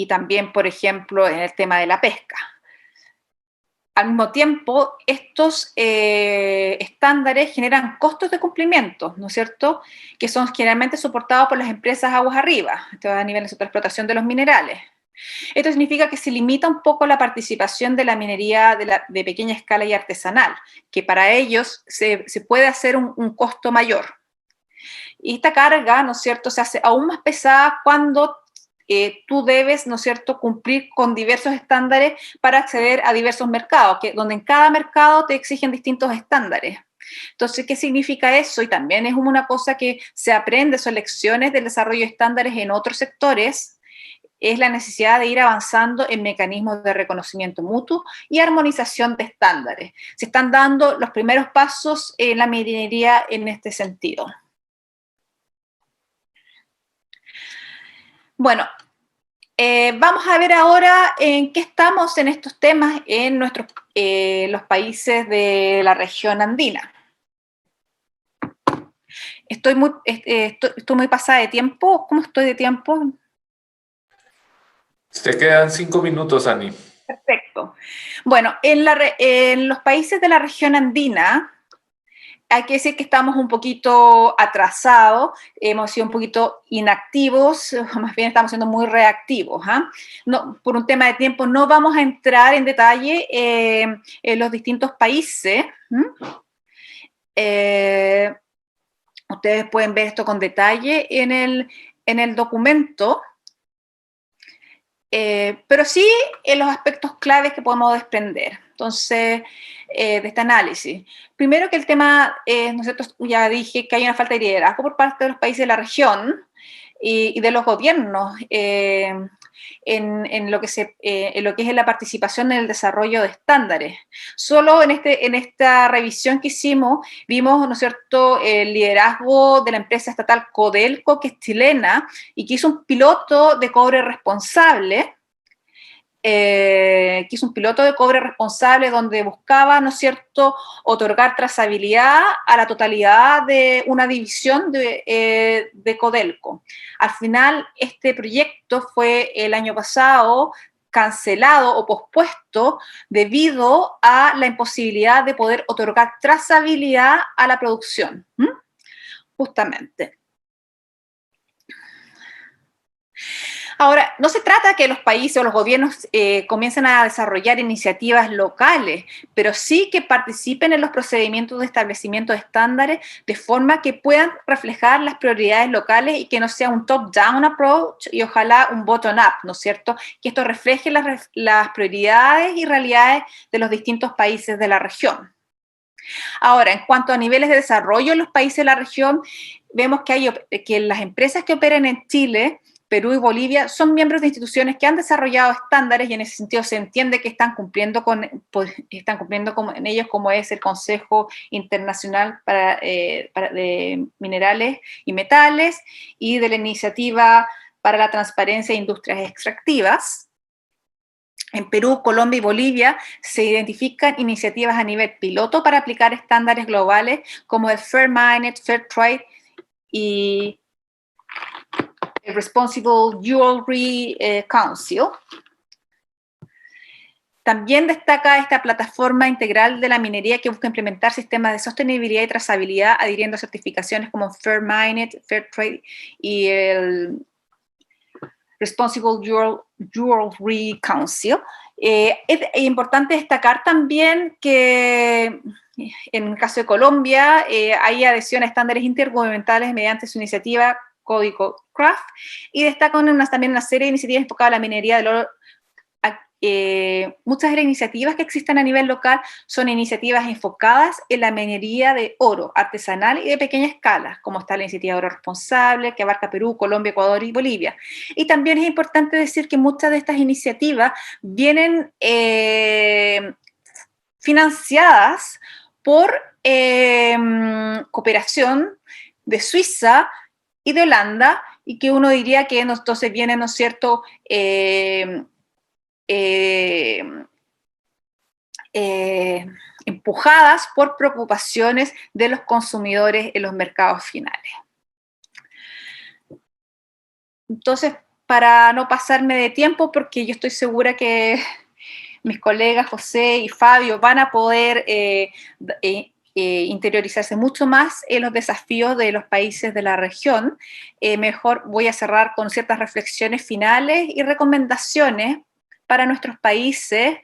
también, por ejemplo, en el tema de la pesca. Al mismo tiempo, estos estándares generan costos de cumplimiento, ¿no es cierto?, que son generalmente soportados por las empresas aguas arriba, esto a nivel de explotación de los minerales. Esto significa que se limita un poco la participación de la minería de pequeña escala y artesanal, que para ellos se puede hacer un costo mayor. Y esta carga, ¿no es cierto?, se hace aún más pesada cuando tú debes, ¿no es cierto?, cumplir con diversos estándares para acceder a diversos mercados, donde en cada mercado te exigen distintos estándares. Entonces, ¿qué significa eso? Y también es una cosa que se aprende, son lecciones del desarrollo de estándares en otros sectores, es la necesidad de ir avanzando en mecanismos de reconocimiento mutuo y armonización de estándares. Se están dando los primeros pasos en la minería en este sentido. Bueno, vamos a ver ahora en qué estamos en estos temas en los países de la región andina. Estoy muy pasada de tiempo. ¿Cómo estoy de tiempo? Te quedan 5 minutos, Ani. Perfecto. Bueno, en los países de la región andina, hay que decir que estamos un poquito atrasados, hemos sido un poquito inactivos, más bien estamos siendo muy reactivos. No, por un tema de tiempo no vamos a entrar en detalle en los distintos países. Ustedes pueden ver esto con detalle en el documento, pero sí en los aspectos claves que podemos desprender. Entonces, de este análisis. Primero que el tema, nosotros ya dije que hay una falta de liderazgo por parte de los países de la región y de los gobiernos en lo que es la participación en el desarrollo de estándares. Solo en esta revisión que hicimos, vimos, ¿no es cierto?, el liderazgo de la empresa estatal Codelco, que es chilena, y que hizo un piloto de cobre responsable, donde buscaba, ¿no es cierto?, otorgar trazabilidad a la totalidad de una división de Codelco. Al final, este proyecto fue el año pasado cancelado o pospuesto debido a la imposibilidad de poder otorgar trazabilidad a la producción. Justamente. Ahora, no se trata que los países o los gobiernos comiencen a desarrollar iniciativas locales, pero sí que participen en los procedimientos de establecimiento de estándares de forma que puedan reflejar las prioridades locales y que no sea un top-down approach y ojalá un bottom-up, ¿no es cierto? Que esto refleje las prioridades y realidades de los distintos países de la región. Ahora, en cuanto a niveles de desarrollo en los países de la región, vemos que las empresas que operan en Chile, Perú y Bolivia son miembros de instituciones que han desarrollado estándares y en ese sentido se entiende que están cumpliendo en ellos, como es el Consejo Internacional de Minerales y Metales y de la Iniciativa para la Transparencia de Industrias Extractivas. En Perú, Colombia y Bolivia se identifican iniciativas a nivel piloto para aplicar estándares globales como el Fair Mining, Fair Trade y el Responsible Jewelry Council. También destaca esta plataforma integral de la minería que busca implementar sistemas de sostenibilidad y trazabilidad adhiriendo a certificaciones como Fair Mining, Fair Trade y el Responsible Jewelry Council. Es importante destacar también que en el caso de Colombia hay adhesión a estándares intergubernamentales mediante su iniciativa Código Craft, y destacan también una serie de iniciativas enfocadas a la minería del oro. Muchas de las iniciativas que existen a nivel local son iniciativas enfocadas en la minería de oro artesanal y de pequeña escala, como está la iniciativa de Oro Responsable, que abarca Perú, Colombia, Ecuador y Bolivia. Y también es importante decir que muchas de estas iniciativas vienen financiadas por cooperación de Suiza y de Holanda, y que uno diría que entonces vienen, ¿no es cierto?, empujadas por preocupaciones de los consumidores en los mercados finales. Entonces, para no pasarme de tiempo, porque yo estoy segura que mis colegas José y Fabio van a poder interiorizarse mucho más en los desafíos de los países de la región, mejor voy a cerrar con ciertas reflexiones finales y recomendaciones para nuestros países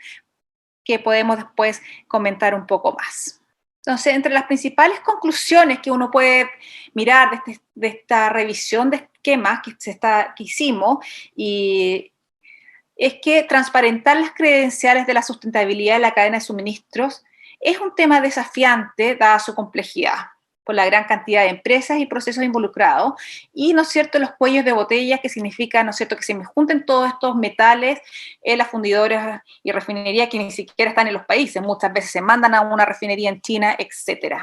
que podemos después comentar un poco más. Entonces, entre las principales conclusiones que uno puede mirar de esta revisión de esquemas que hicimos, y es que transparentar las credenciales de la sustentabilidad de la cadena de suministros es un tema desafiante dada su complejidad, por la gran cantidad de empresas y procesos involucrados, y, ¿no es cierto?, los cuellos de botella, que significa, ¿no es cierto?, que se me junten todos estos metales en las fundidoras y refinerías que ni siquiera están en los países, muchas veces se mandan a una refinería en China, etc.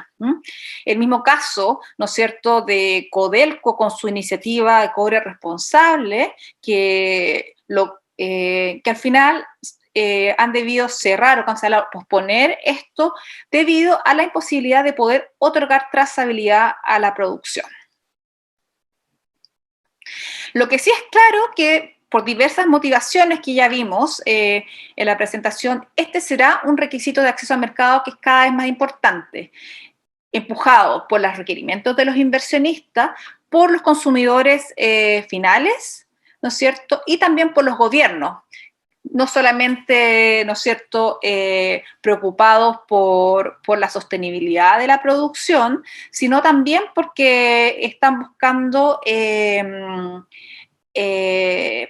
El mismo caso, ¿no es cierto?, de Codelco con su iniciativa de cobre responsable, que al final han debido cerrar o cancelar o posponer esto debido a la imposibilidad de poder otorgar trazabilidad a la producción. Lo que sí es claro que por diversas motivaciones que ya vimos en la presentación, este será un requisito de acceso al mercado que es cada vez más importante, empujado por los requerimientos de los inversionistas, por los consumidores finales, ¿no es cierto?, y también por los gobiernos, no solamente, ¿no es cierto?, preocupados por la sostenibilidad de la producción, sino también porque están buscando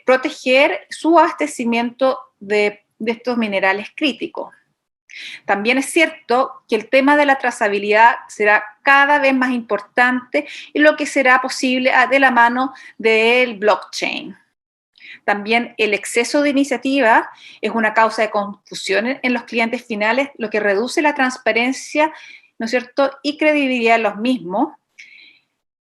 proteger su abastecimiento de estos minerales críticos. También es cierto que el tema de la trazabilidad será cada vez más importante y lo que será posible de la mano del blockchain. También el exceso de iniciativa es una causa de confusión en los clientes finales, lo que reduce la transparencia, ¿no es cierto?, y credibilidad en los mismos,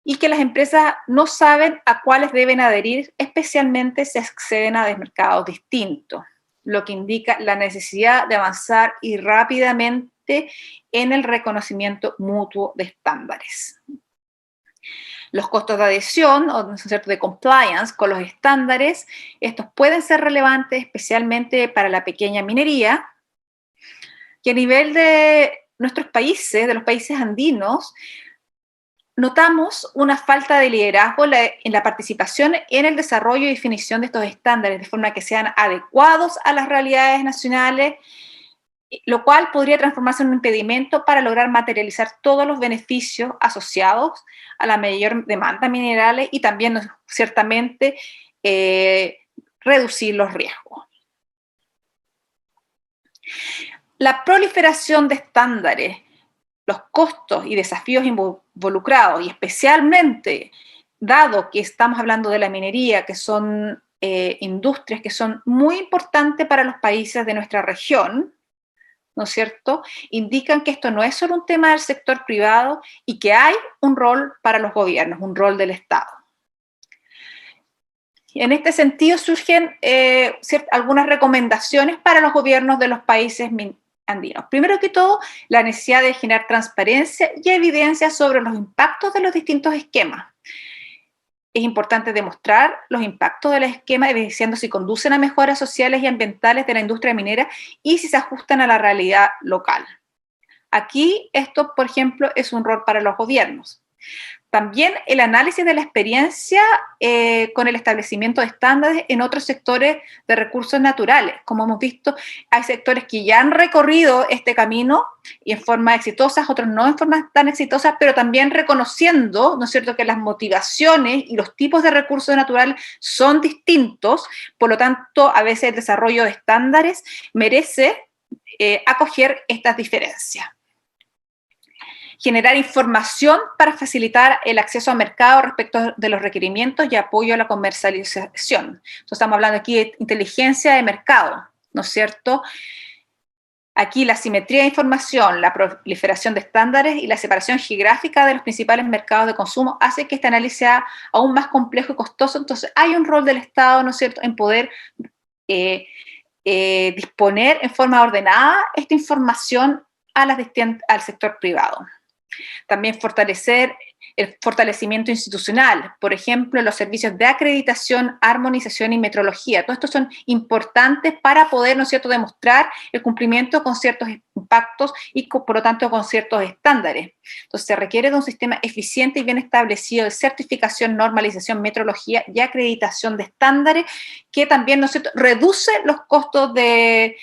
y que las empresas no saben a cuáles deben adherir, especialmente si acceden a mercados distintos, lo que indica la necesidad de avanzar y rápidamente en el reconocimiento mutuo de estándares. Los costos de adhesión o, ¿no es cierto?, de compliance con los estándares, estos pueden ser relevantes especialmente para la pequeña minería, que a nivel de nuestros países, de los países andinos, notamos una falta de liderazgo en la participación en el desarrollo y definición de estos estándares, de forma que sean adecuados a las realidades nacionales, lo cual podría transformarse en un impedimento para lograr materializar todos los beneficios asociados a la mayor demanda de minerales y también, ciertamente, reducir los riesgos. La proliferación de estándares, los costos y desafíos involucrados, y especialmente, dado que estamos hablando de la minería, que son industrias que son muy importantes para los países de nuestra región, ¿no es cierto?, indican que esto no es solo un tema del sector privado y que hay un rol para los gobiernos, un rol del Estado. En este sentido surgen algunas recomendaciones para los gobiernos de los países andinos. Primero que todo, la necesidad de generar transparencia y evidencia sobre los impactos de los distintos esquemas. Es importante demostrar los impactos del esquema, evidenciando si conducen a mejoras sociales y ambientales de la industria minera y si se ajustan a la realidad local. Aquí esto, por ejemplo, es un rol para los gobiernos. También el análisis de la experiencia con el establecimiento de estándares en otros sectores de recursos naturales. Como hemos visto, hay sectores que ya han recorrido este camino y en forma exitosas, otros no en forma tan exitosas, pero también reconociendo, ¿no es cierto?, que las motivaciones y los tipos de recursos naturales son distintos, por lo tanto, a veces el desarrollo de estándares merece acoger estas diferencias. Generar información para facilitar el acceso al mercado respecto de los requerimientos y apoyo a la comercialización. Entonces, estamos hablando aquí de inteligencia de mercado, ¿no es cierto? Aquí la simetría de información, la proliferación de estándares y la separación geográfica de los principales mercados de consumo hace que este análisis sea aún más complejo y costoso. Entonces, hay un rol del Estado, ¿no es cierto?, en poder disponer en forma ordenada esta información al sector privado. También fortalecer el fortalecimiento institucional, por ejemplo, los servicios de acreditación, armonización y metrología. Todos estos son importantes para poder, ¿no es cierto?, demostrar el cumplimiento con ciertos impactos y, por lo tanto, con ciertos estándares. Entonces, se requiere de un sistema eficiente y bien establecido de certificación, normalización, metrología y acreditación de estándares que también, ¿no es cierto?, reduce los costos del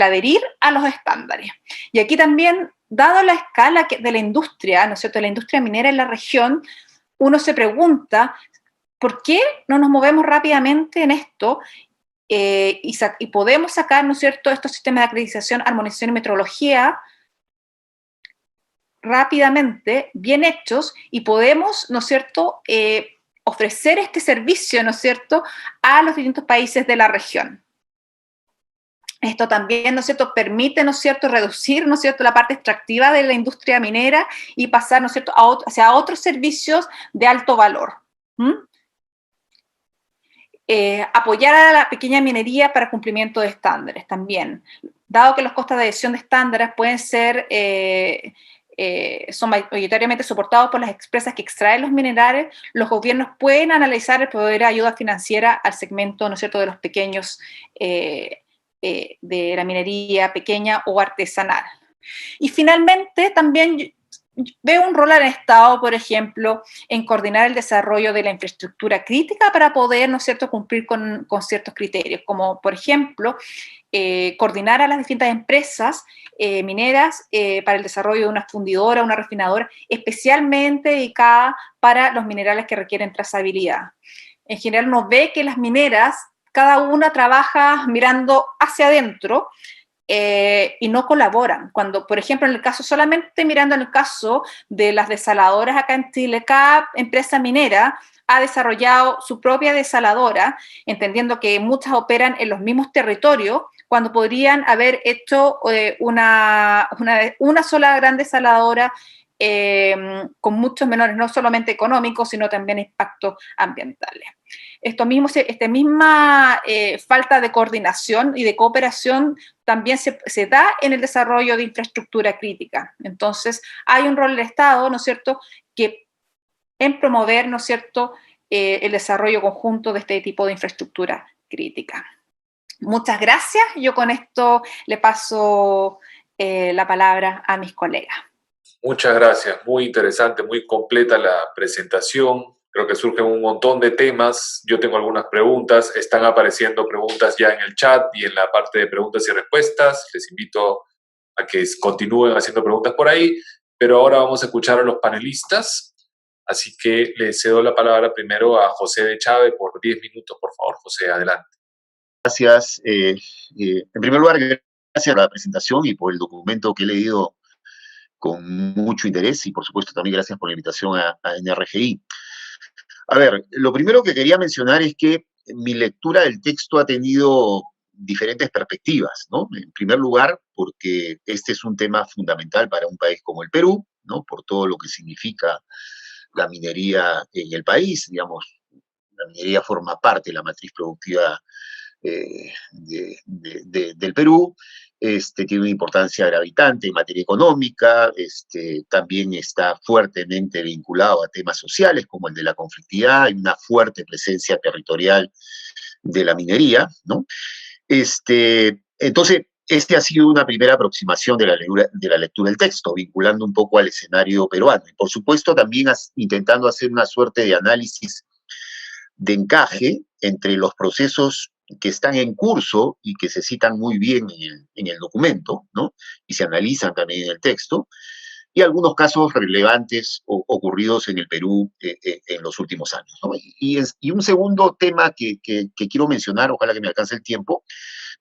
adherir a los estándares. Y aquí también, dado la escala de la industria, ¿no es cierto?, la industria minera en la región, uno se pregunta, ¿por qué no nos movemos rápidamente en esto y podemos sacar, ¿no es cierto?, estos sistemas de acreditación, armonización y metrología rápidamente, bien hechos, y podemos, ¿no es cierto?, ofrecer este servicio, ¿no es cierto?, a los distintos países de la región. Esto también, ¿no es cierto?, permite, ¿no es cierto?, reducir, ¿no es cierto?, la parte extractiva de la industria minera y pasar, ¿no es cierto?, hacia otros servicios de alto valor. Apoyar a la pequeña minería para cumplimiento de estándares también. Dado que los costos de adhesión de estándares pueden ser, son mayoritariamente soportados por las empresas que extraen los minerales, los gobiernos pueden analizar el proveer ayuda financiera al segmento, ¿no es cierto?, de los pequeños de la minería pequeña o artesanal. Y finalmente también veo un rol al Estado, por ejemplo, en coordinar el desarrollo de la infraestructura crítica para poder, ¿no es cierto?, cumplir con ciertos criterios, como por ejemplo, coordinar a las distintas empresas mineras para el desarrollo de una fundidora, una refinadora especialmente dedicada para los minerales que requieren trazabilidad. En general uno ve que las mineras cada una trabaja mirando hacia adentro y no colaboran. Cuando, por ejemplo, solamente mirando en el caso de las desaladoras acá en Chile, cada empresa minera ha desarrollado su propia desaladora, entendiendo que muchas operan en los mismos territorios, cuando podrían haber hecho una sola gran desaladora con muchos menores, no solamente económicos, sino también impactos ambientales. Esta misma falta de coordinación y de cooperación también se da en el desarrollo de infraestructura crítica. Entonces, hay un rol del Estado, ¿no es cierto?, que en promover, ¿no es cierto?, el desarrollo conjunto de este tipo de infraestructura crítica. Muchas gracias. Yo con esto le paso la palabra a mis colegas. Muchas gracias. Muy interesante, muy completa la presentación. Creo que surgen un montón de temas. Yo tengo algunas preguntas. Están apareciendo preguntas ya en el chat y en la parte de preguntas y respuestas. Les invito a que continúen haciendo preguntas por ahí. Pero ahora vamos a escuchar a los panelistas. Así que le cedo la palabra primero a José de Chávez por 10 minutos. Por favor, José, adelante. Gracias. En primer lugar, gracias por la presentación y por el documento que he leído con mucho interés y, por supuesto, también gracias por la invitación a NRGI. A ver, lo primero que quería mencionar es que mi lectura del texto ha tenido diferentes perspectivas, ¿no? En primer lugar, porque este es un tema fundamental para un país como el Perú, ¿no? Por todo lo que significa la minería en el país, digamos, la minería forma parte de la matriz productiva del Perú, tiene una importancia gravitante en materia económica, también está fuertemente vinculado a temas sociales como el de la conflictividad y una fuerte presencia territorial de la minería, ¿no? Entonces, Este ha sido una primera aproximación de la lectura del texto, vinculando un poco al escenario peruano. Y por supuesto también intentando hacer una suerte de análisis de encaje entre los procesos que están en curso y que se citan muy bien en el documento, ¿no? Y se analizan también en el texto, y algunos casos relevantes ocurridos en el Perú en los últimos años, ¿no? Y un segundo tema que quiero mencionar, ojalá que me alcance el tiempo,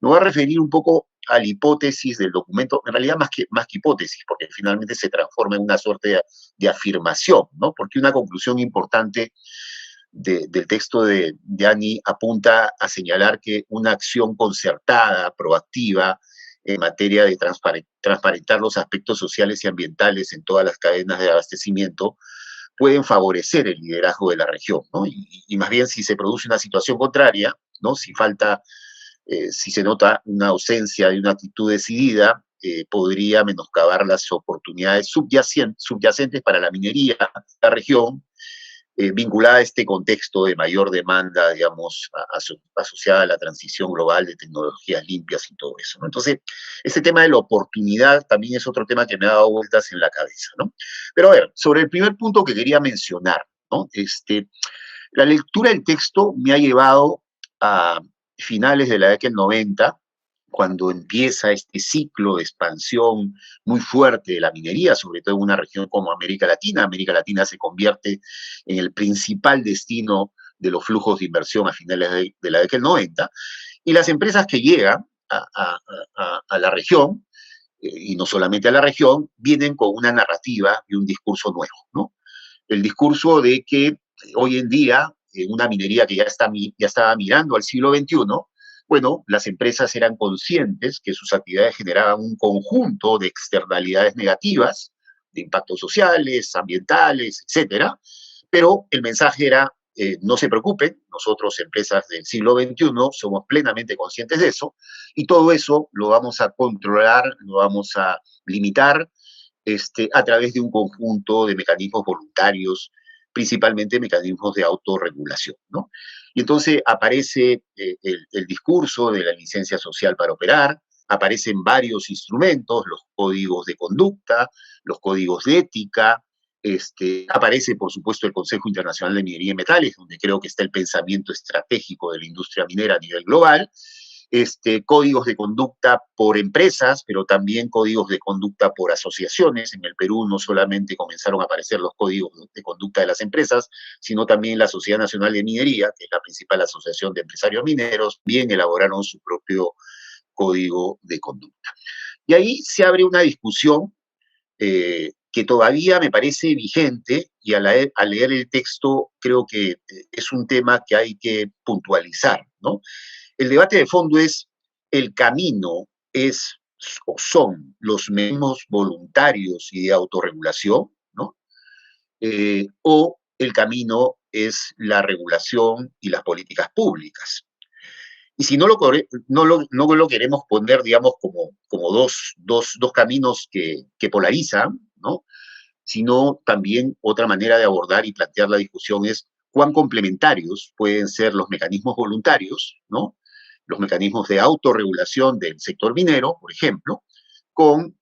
me voy a referir un poco a la hipótesis del documento, en realidad más que hipótesis, porque finalmente se transforma en una suerte de afirmación, ¿no? Porque una conclusión importante del texto de Annie apunta a señalar que una acción concertada, proactiva, en materia de transparentar los aspectos sociales y ambientales en todas las cadenas de abastecimiento, pueden favorecer el liderazgo de la región, ¿no? Y más bien si se produce una situación contraria, ¿no? Si se nota una ausencia de una actitud decidida, podría menoscabar las oportunidades subyacentes para la minería de la región, vinculada a este contexto de mayor demanda, digamos, asociada a la transición global de tecnologías limpias y todo eso, ¿no? Entonces, este tema de la oportunidad también es otro tema que me ha dado vueltas en la cabeza, ¿no? Pero a ver, sobre el primer punto que quería mencionar, ¿no? La lectura del texto me ha llevado a finales de la década del 90, cuando empieza este ciclo de expansión muy fuerte de la minería, sobre todo en una región como América Latina. América Latina se convierte en el principal destino de los flujos de inversión a finales de la década del 90, y las empresas que llegan a la región, y no solamente a la región, vienen con una narrativa y un discurso nuevo, ¿no? El discurso de que hoy en día, una minería que ya estaba mirando al siglo XXI, bueno, las empresas eran conscientes que sus actividades generaban un conjunto de externalidades negativas, de impactos sociales, ambientales, etcétera, pero el mensaje era, no se preocupen, nosotros, empresas del siglo XXI, somos plenamente conscientes de eso, y todo eso lo vamos a controlar, lo vamos a limitar, a través de un conjunto de mecanismos voluntarios, principalmente mecanismos de autorregulación, ¿no? Y entonces aparece el discurso de la licencia social para operar, aparecen varios instrumentos, los códigos de conducta, los códigos de ética, aparece, por supuesto, el Consejo Internacional de Minería y Metales, donde creo que está el pensamiento estratégico de la industria minera a nivel global, códigos de conducta por empresas, pero también códigos de conducta por asociaciones. En el Perú no solamente comenzaron a aparecer los códigos de conducta de las empresas, sino también la Sociedad Nacional de Minería, que es la principal asociación de empresarios mineros, bien elaboraron su propio código de conducta. Y ahí se abre una discusión que todavía me parece vigente, y al leer el texto creo que es un tema que hay que puntualizar, ¿no? El debate de fondo es: el camino es o son los mecanismos voluntarios y de autorregulación, ¿no? O el camino es la regulación y las políticas públicas. Y si no lo queremos poner, digamos, como dos caminos que polarizan, ¿no? Sino también otra manera de abordar y plantear la discusión es cuán complementarios pueden ser los mecanismos voluntarios, ¿no? Los mecanismos de autorregulación del sector minero, por ejemplo, con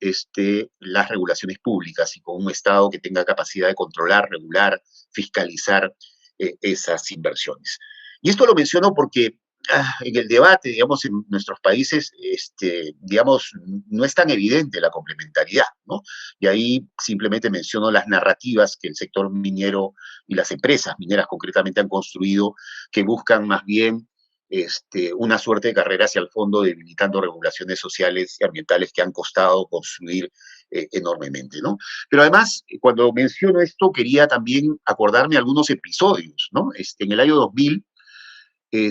las regulaciones públicas y con un Estado que tenga capacidad de controlar, regular, fiscalizar esas inversiones. Y esto lo menciono porque en el debate, digamos, en nuestros países, digamos, no es tan evidente la complementariedad, ¿no? Y ahí simplemente menciono las narrativas que el sector minero y las empresas mineras concretamente han construido, que buscan más bien una suerte de carrera hacia el fondo, debilitando regulaciones sociales y ambientales que han costado construir enormemente, ¿no? Pero además, cuando menciono esto, quería también acordarme algunos episodios, ¿no? En el año 2000,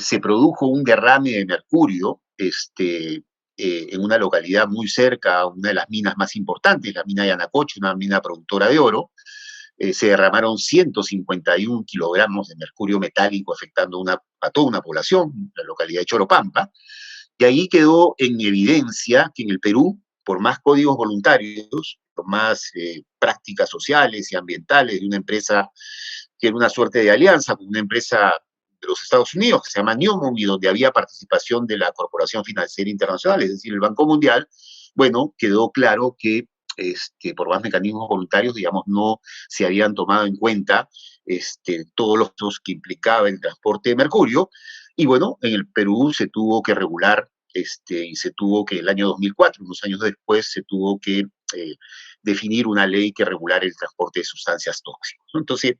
se produjo un derrame de mercurio en una localidad muy cerca a una de las minas más importantes, la mina de Yanacocha, una mina productora de oro. Se derramaron 151 kilogramos de mercurio metálico, afectando a toda una población, la localidad de Choropampa, y ahí quedó en evidencia que en el Perú, por más códigos voluntarios, por más prácticas sociales y ambientales de una empresa que era una suerte de alianza con una empresa los Estados Unidos, que se llama Newmont, y donde había participación de la Corporación Financiera Internacional, es decir, el Banco Mundial, bueno, quedó claro que por más mecanismos voluntarios, digamos, no se habían tomado en cuenta todos los costos que implicaba el transporte de mercurio, y bueno, en el Perú se tuvo que regular, y se tuvo que, el año 2004, unos años después, se tuvo que definir una ley que regulara el transporte de sustancias tóxicas, ¿no? Entonces,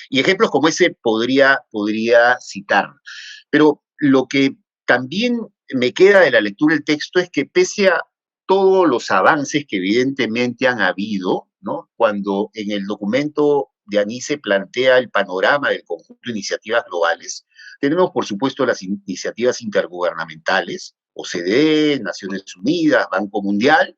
y ejemplos como ese podría citar. Pero lo que también me queda de la lectura del texto es que pese a todos los avances que evidentemente han habido, ¿no? Cuando en el documento de ANICE plantea el panorama del conjunto de iniciativas globales, tenemos por supuesto las iniciativas intergubernamentales, OCDE, Naciones Unidas, Banco Mundial,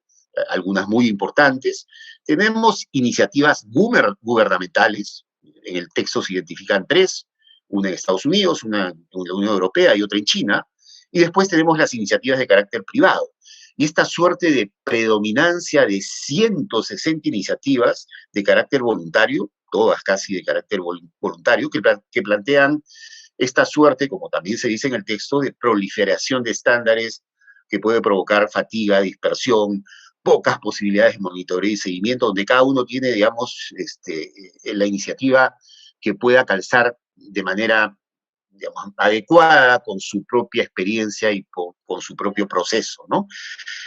algunas muy importantes. Tenemos iniciativas gubernamentales, en el texto se identifican tres, una en Estados Unidos, una en la Unión Europea y otra en China, y después tenemos las iniciativas de carácter privado. Y esta suerte de predominancia de 160 iniciativas de carácter voluntario, todas casi de carácter voluntario, que plantean esta suerte, como también se dice en el texto, de proliferación de estándares que puede provocar fatiga, dispersión, pocas posibilidades de monitoreo y seguimiento, donde cada uno tiene, digamos, la iniciativa que pueda calzar de manera, digamos, adecuada con su propia experiencia y con su propio proceso, ¿no?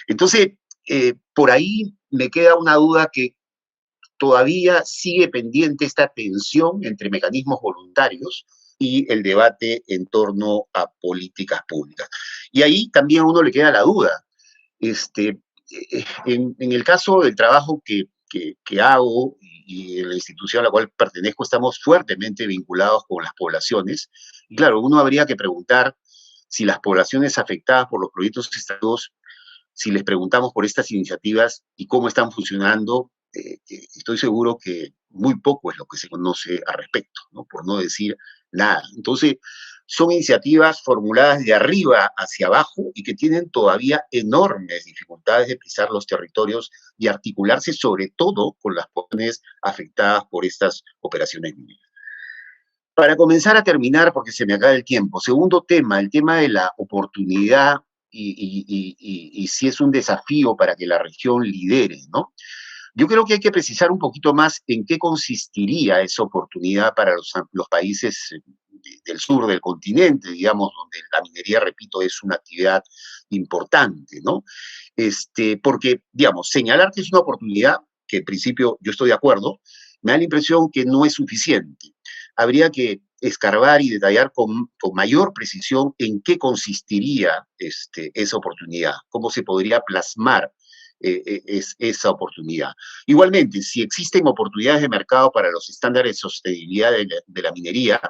Entonces, por ahí me queda una duda que todavía sigue pendiente esta tensión entre mecanismos voluntarios y el debate en torno a políticas públicas. Y ahí también a uno le queda la duda. En el caso del trabajo que hago y en la institución a la cual pertenezco, estamos fuertemente vinculados con las poblaciones. Y claro, uno habría que preguntar si las poblaciones afectadas por los proyectos estratégicos, si les preguntamos por estas iniciativas y cómo están funcionando, estoy seguro que muy poco es lo que se conoce al respecto, ¿no? Por no decir nada. Entonces, son iniciativas formuladas de arriba hacia abajo y que tienen todavía enormes dificultades de pisar los territorios y articularse sobre todo con las poblaciones afectadas por estas operaciones mineras. Para comenzar a terminar, porque se me acaba el tiempo, segundo tema, el tema de la oportunidad y si es un desafío para que la región lidere, ¿no? Yo creo que hay que precisar un poquito más en qué consistiría esa oportunidad para los países del sur del continente, digamos, donde la minería, repito, es una actividad importante, ¿no? Porque, digamos, señalar que es una oportunidad, que en principio yo estoy de acuerdo, me da la impresión que no es suficiente. Habría que escarbar y detallar con mayor precisión en qué consistiría esa oportunidad, cómo se podría plasmar esa oportunidad. Igualmente, si existen oportunidades de mercado para los estándares de sostenibilidad de la minería,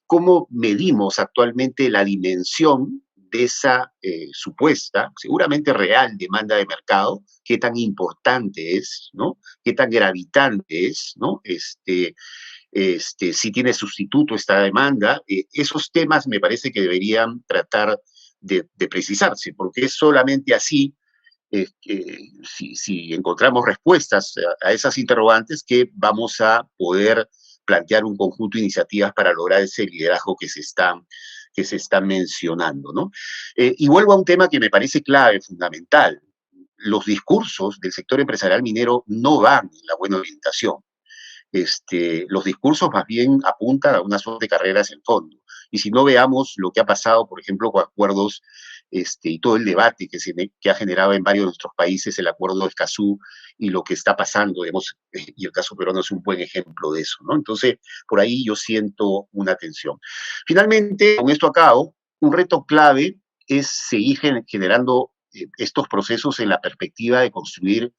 ¿cómo medimos actualmente la dimensión de esa supuesta, seguramente real demanda de mercado? ¿Qué tan importante es, ¿no? ¿Qué tan gravitante es, ¿no? Si tiene sustituto esta demanda? Esos temas me parece que deberían tratar de precisarse, porque es solamente así, si encontramos respuestas a esas interrogantes, que vamos a poder plantear un conjunto de iniciativas para lograr ese liderazgo que se está mencionando, ¿no? Y vuelvo a un tema que me parece clave, fundamental. Los discursos del sector empresarial minero no van en la buena orientación. Los discursos más bien apuntan a una suerte de carreras en fondo. Y si no, veamos lo que ha pasado, por ejemplo, con acuerdos y todo el debate que ha generado en varios de nuestros países el acuerdo de Escazú y lo que está pasando, digamos, y el caso peruano es un buen ejemplo de eso, ¿no? Entonces, por ahí yo siento una tensión. Finalmente, con esto acabo, un reto clave es seguir generando estos procesos en la perspectiva de construir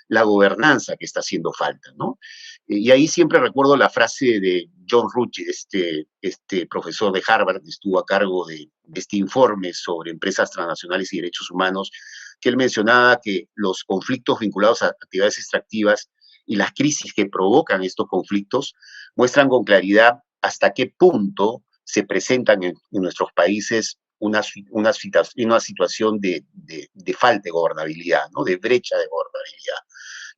la gobernanza que está haciendo falta, ¿no? Y ahí siempre recuerdo la frase de John Ruch, este profesor de Harvard que estuvo a cargo de este informe sobre empresas transnacionales y derechos humanos, que él mencionaba que los conflictos vinculados a actividades extractivas y las crisis que provocan estos conflictos muestran con claridad hasta qué punto se presentan en nuestros países una situación de falta de gobernabilidad, ¿no? De brecha de gobernabilidad.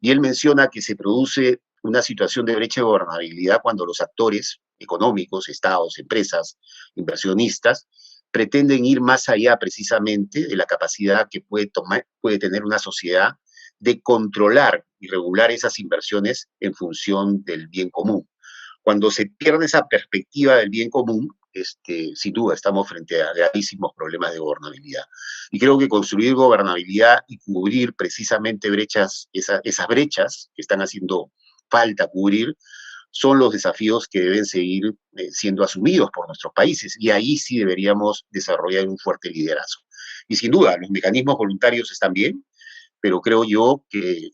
Y él menciona que se produce una situación de brecha de gobernabilidad cuando los actores económicos, estados, empresas, inversionistas, pretenden ir más allá precisamente de la capacidad que puede tener una sociedad de controlar y regular esas inversiones en función del bien común. Cuando se pierde esa perspectiva del bien común, sin duda estamos frente a gravísimos problemas de gobernabilidad. Y creo que construir gobernabilidad y cubrir precisamente esas brechas que están haciendo falta cubrir, son los desafíos que deben seguir siendo asumidos por nuestros países. Y ahí sí deberíamos desarrollar un fuerte liderazgo. Y sin duda, los mecanismos voluntarios están bien, pero creo yo que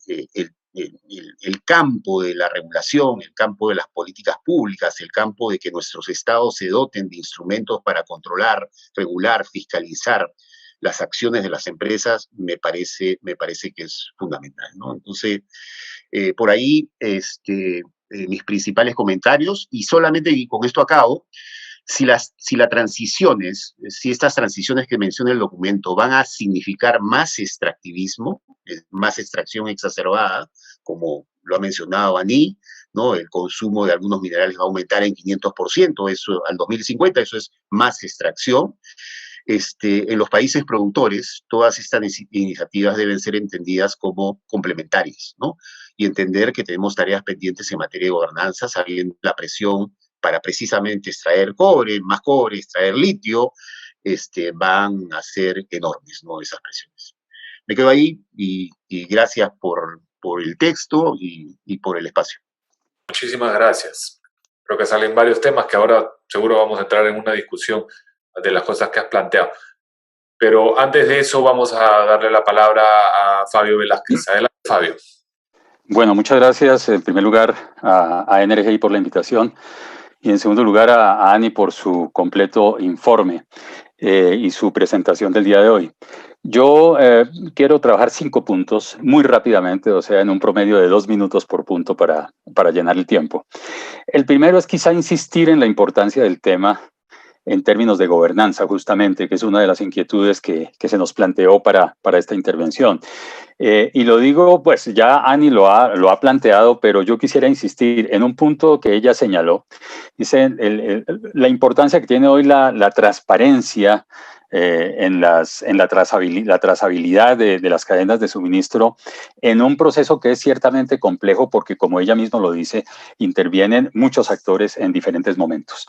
el campo de la regulación, el campo de las políticas públicas, el campo de que nuestros estados se doten de instrumentos para controlar, regular, fiscalizar las acciones de las empresas, me parece que es fundamental, ¿no? Entonces, por ahí, mis principales comentarios, y solamente, y con esto acabo, si estas transiciones que menciona el documento van a significar más extractivismo, más extracción exacerbada, como lo ha mencionado Aní, ¿no? El consumo de algunos minerales va a aumentar en 500%, eso al 2050, eso es más extracción. En los países productores, todas estas iniciativas deben ser entendidas como complementarias, ¿no? Y entender que tenemos tareas pendientes en materia de gobernanza, sabiendo la presión para precisamente extraer cobre, extraer litio, van a ser enormes, ¿no? Esas presiones. Me quedo ahí y gracias por el texto y por el espacio. Muchísimas gracias. Creo que salen varios temas que ahora seguro vamos a entrar en una discusión de las cosas que has planteado. Pero antes de eso vamos a darle la palabra a Fabio Velázquez. Adelante, Fabio. Bueno, muchas gracias en primer lugar a NRGI por la invitación y en segundo lugar a Ani por su completo informe y su presentación del día de hoy. Yo quiero trabajar 5 puntos muy rápidamente, o sea, en un promedio de 2 minutos por punto para llenar el tiempo. El primero es quizá insistir en la importancia del tema en términos de gobernanza, justamente, que es una de las inquietudes que se nos planteó para esta intervención. Y lo digo, pues ya Ani lo ha planteado, pero yo quisiera insistir en un punto que ella señaló. Dice la importancia que tiene hoy la transparencia en la trazabilidad de las cadenas de suministro en un proceso que es ciertamente complejo porque, como ella misma lo dice, intervienen muchos actores en diferentes momentos.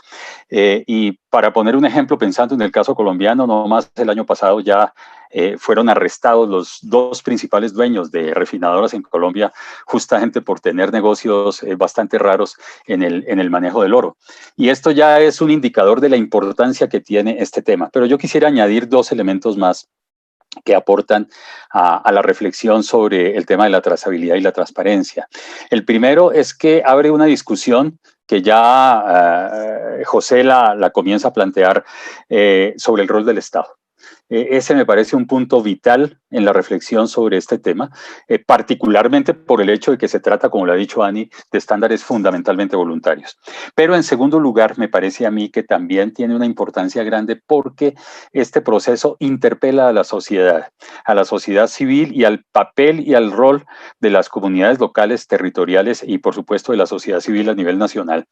Y para poner un ejemplo, pensando en el caso colombiano, nomás el año pasado ya fueron arrestados los 2 principales dueños de refinadoras en Colombia, justamente por tener negocios bastante raros en el manejo del oro. Y esto ya es un indicador de la importancia que tiene este tema. Pero yo quisiera añadir 2 elementos más que aportan a la reflexión sobre el tema de la trazabilidad y la transparencia. El primero es que abre una discusión que ya José la comienza a plantear sobre el rol del Estado. Ese me parece un punto vital en la reflexión sobre este tema, particularmente por el hecho de que se trata, como lo ha dicho Ani, de estándares fundamentalmente voluntarios. Pero en segundo lugar, me parece a mí que también tiene una importancia grande porque este proceso interpela a la sociedad civil y al papel y al rol de las comunidades locales, territoriales y, por supuesto, de la sociedad civil a nivel nacional.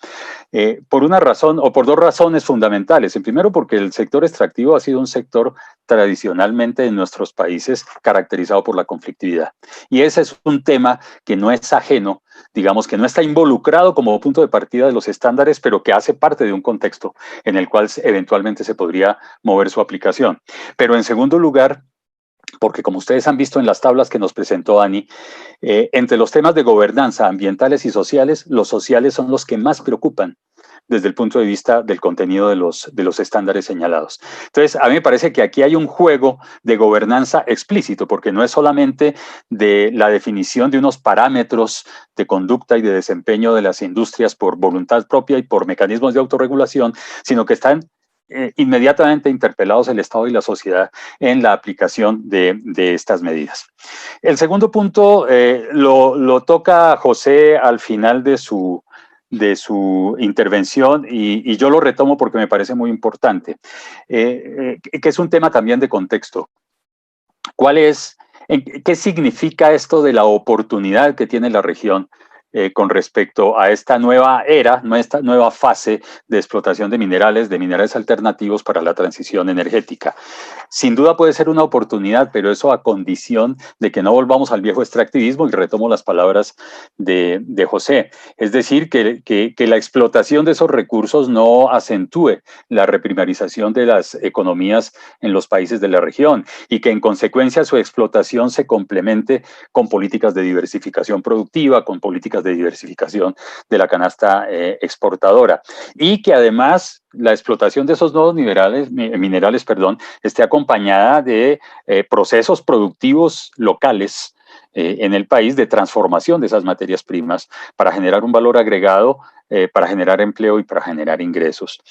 Por una razón o por 2 razones fundamentales. En primero, porque el sector extractivo ha sido un sector tradicionalmente en nuestros países caracterizado por la conflictividad. Y ese es un tema que no es ajeno, digamos que no está involucrado como punto de partida de los estándares, pero que hace parte de un contexto en el cual eventualmente se podría mover su aplicación. Pero en segundo lugar, porque como ustedes han visto en las tablas que nos presentó Ani, entre los temas de gobernanza ambientales y sociales, los sociales son los que más preocupan desde el punto de vista del contenido de los estándares señalados. Entonces, a mí me parece que aquí hay un juego de gobernanza explícito, porque no es solamente de la definición de unos parámetros de conducta y de desempeño de las industrias por voluntad propia y por mecanismos de autorregulación, sino que están inmediatamente interpelados el Estado y la sociedad en la aplicación de estas medidas. El segundo punto lo toca José al final de su intervención y yo lo retomo porque me parece muy importante, que es un tema también de contexto. ¿Qué significa esto de la oportunidad que tiene la región con respecto a esta nueva era, esta nueva fase de explotación de minerales alternativos para la transición energética. Sin duda puede ser una oportunidad, pero eso a condición de que no volvamos al viejo extractivismo, y retomo las palabras de José. Es decir, que la explotación de esos recursos no acentúe la reprimarización de las economías en los países de la región y que en consecuencia su explotación se complemente con políticas de diversificación productiva, con políticas de diversificación de la canasta exportadora, y que además la explotación de esos nuevos minerales, esté acompañada de procesos productivos locales en el país de transformación de esas materias primas para generar un valor agregado, para generar empleo y para generar ingresos.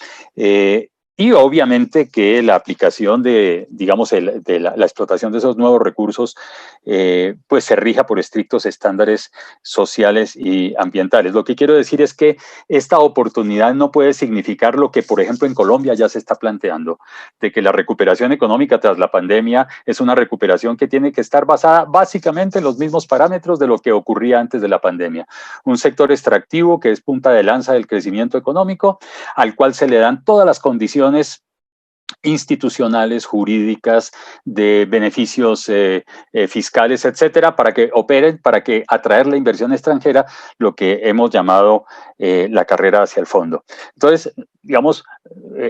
Y obviamente que la aplicación de, digamos, la explotación de esos nuevos recursos, pues se rija por estrictos estándares sociales y ambientales. Lo que quiero decir es que esta oportunidad no puede significar lo que, por ejemplo, en Colombia ya se está planteando, de que la recuperación económica tras la pandemia es una recuperación que tiene que estar basada básicamente en los mismos parámetros de lo que ocurría antes de la pandemia. Un sector extractivo que es punta de lanza del crecimiento económico, al cual se le dan todas las condiciones institucionales, jurídicas, de beneficios fiscales, etcétera, para que operen, para que atraer la inversión extranjera, lo que hemos llamado la carrera hacia el fondo. Entonces, digamos,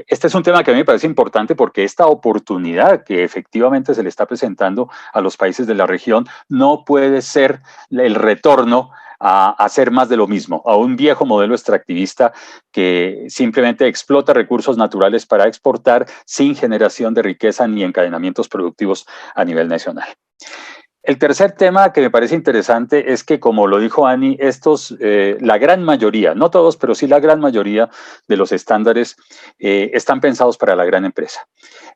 este es un tema que a mí me parece importante porque esta oportunidad que efectivamente se le está presentando a los países de la región no puede ser el retorno a hacer más de lo mismo, a un viejo modelo extractivista que simplemente explota recursos naturales para exportar sin generación de riqueza ni encadenamientos productivos a nivel nacional. El tercer tema que me parece interesante es que, como lo dijo Ani, la gran mayoría, no todos, pero sí la gran mayoría de los estándares están pensados para la gran empresa.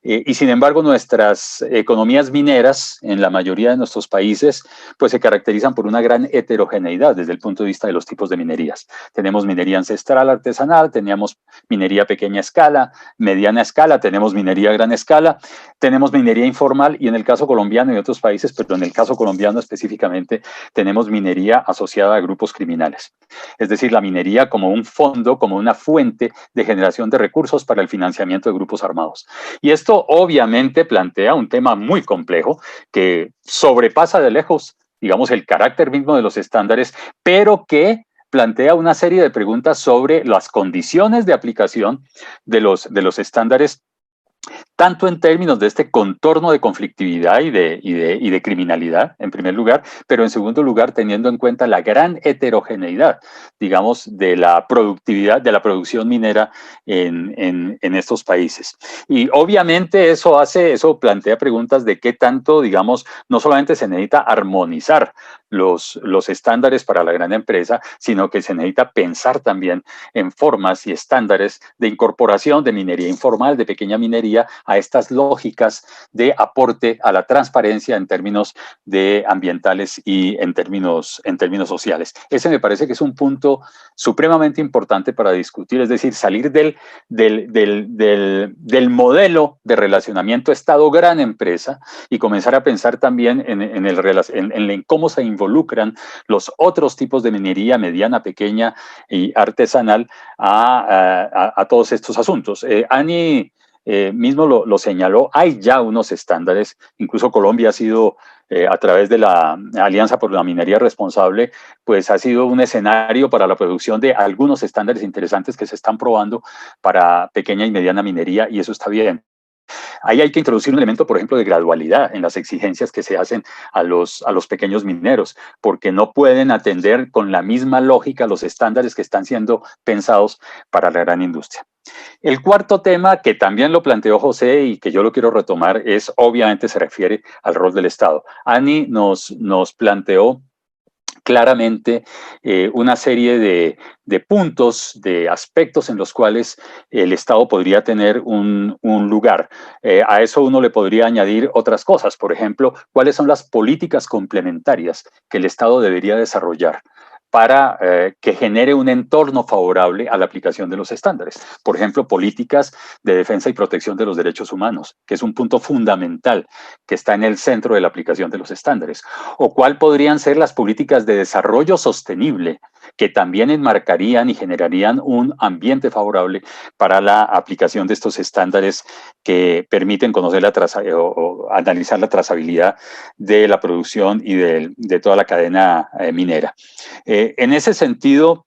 Y sin embargo, nuestras economías mineras, en la mayoría de nuestros países, pues se caracterizan por una gran heterogeneidad desde el punto de vista de los tipos de minerías. Tenemos minería ancestral artesanal, tenemos minería pequeña escala, mediana escala, tenemos minería gran escala, tenemos minería informal y en el caso colombiano y otros países, pero en el caso colombiano específicamente, tenemos minería asociada a grupos criminales. Es decir, la minería como un fondo, como una fuente de generación de recursos para el financiamiento de grupos armados. Y esto obviamente plantea un tema muy complejo que sobrepasa de lejos, digamos, el carácter mismo de los estándares, pero que plantea una serie de preguntas sobre las condiciones de aplicación de los estándares, tanto en términos de este contorno de conflictividad y de criminalidad, en primer lugar, pero en segundo lugar, teniendo en cuenta la gran heterogeneidad, digamos, de la productividad, de la producción minera en estos países. Y obviamente eso plantea preguntas de qué tanto, digamos, no solamente se necesita armonizar los estándares para la gran empresa, sino que se necesita pensar también en formas y estándares de incorporación de minería informal, de pequeña minería, a estas lógicas de aporte a la transparencia en términos de ambientales y en términos sociales. Ese me parece que es un punto supremamente importante para discutir, es decir, salir del modelo de relacionamiento Estado-gran empresa y comenzar a pensar también en cómo se involucran los otros tipos de minería mediana, pequeña y artesanal a todos estos asuntos. Ani mismo lo señaló, hay ya unos estándares, incluso Colombia ha sido, a través de la Alianza por la Minería Responsable, pues ha sido un escenario para la producción de algunos estándares interesantes que se están probando para pequeña y mediana minería, y eso está bien. Ahí hay que introducir un elemento, por ejemplo, de gradualidad en las exigencias que se hacen a los pequeños mineros, porque no pueden atender con la misma lógica los estándares que están siendo pensados para la gran industria. El cuarto tema, que también lo planteó José y que yo lo quiero retomar, obviamente se refiere al rol del Estado. Ani nos planteó claramente una serie de puntos, de aspectos en los cuales el Estado podría tener un lugar. A eso uno le podría añadir otras cosas, por ejemplo, cuáles son las políticas complementarias que el Estado debería desarrollar para que genere un entorno favorable a la aplicación de los estándares. Por ejemplo, políticas de defensa y protección de los derechos humanos, que es un punto fundamental que está en el centro de la aplicación de los estándares. O cuál podrían ser las políticas de desarrollo sostenible que también enmarcarían y generarían un ambiente favorable para la aplicación de estos estándares que permiten conocer o analizar la trazabilidad de la producción y de toda la cadena minera. En ese sentido,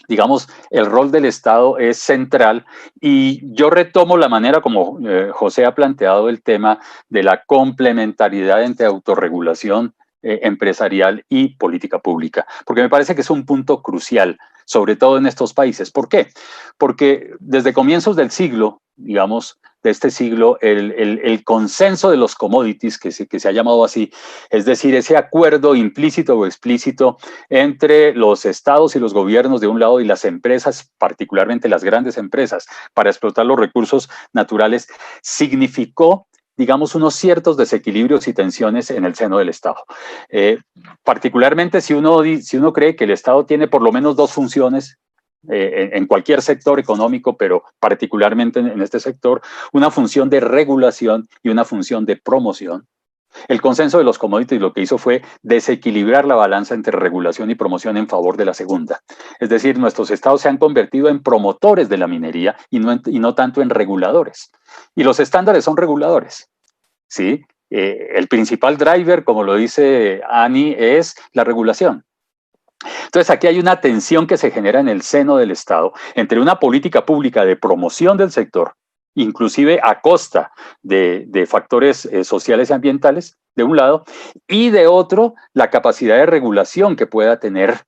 digamos, el rol del Estado es central y yo retomo la manera como José ha planteado el tema de la complementariedad entre autorregulación empresarial y política pública, porque me parece que es un punto crucial, sobre todo en estos países. ¿Por qué? Porque desde comienzos del siglo, digamos, de este siglo, el consenso de los commodities, que se ha llamado así, es decir, ese acuerdo implícito o explícito entre los estados y los gobiernos de un lado y las empresas, particularmente las grandes empresas, para explotar los recursos naturales, significó, digamos, unos ciertos desequilibrios y tensiones en el seno del Estado. Particularmente si uno cree que el Estado tiene por lo menos dos funciones, en cualquier sector económico, pero particularmente en este sector, una función de regulación y una función de promoción. El consenso de los commodities lo que hizo fue desequilibrar la balanza entre regulación y promoción en favor de la segunda. Es decir, nuestros estados se han convertido en promotores de la minería y no tanto en reguladores. Y los estándares son reguladores, ¿sí? El principal driver, como lo dice Annie, es la regulación. Entonces aquí hay una tensión que se genera en el seno del Estado entre una política pública de promoción del sector, inclusive a costa de factores sociales y ambientales, de un lado, y de otro, la capacidad de regulación que pueda tener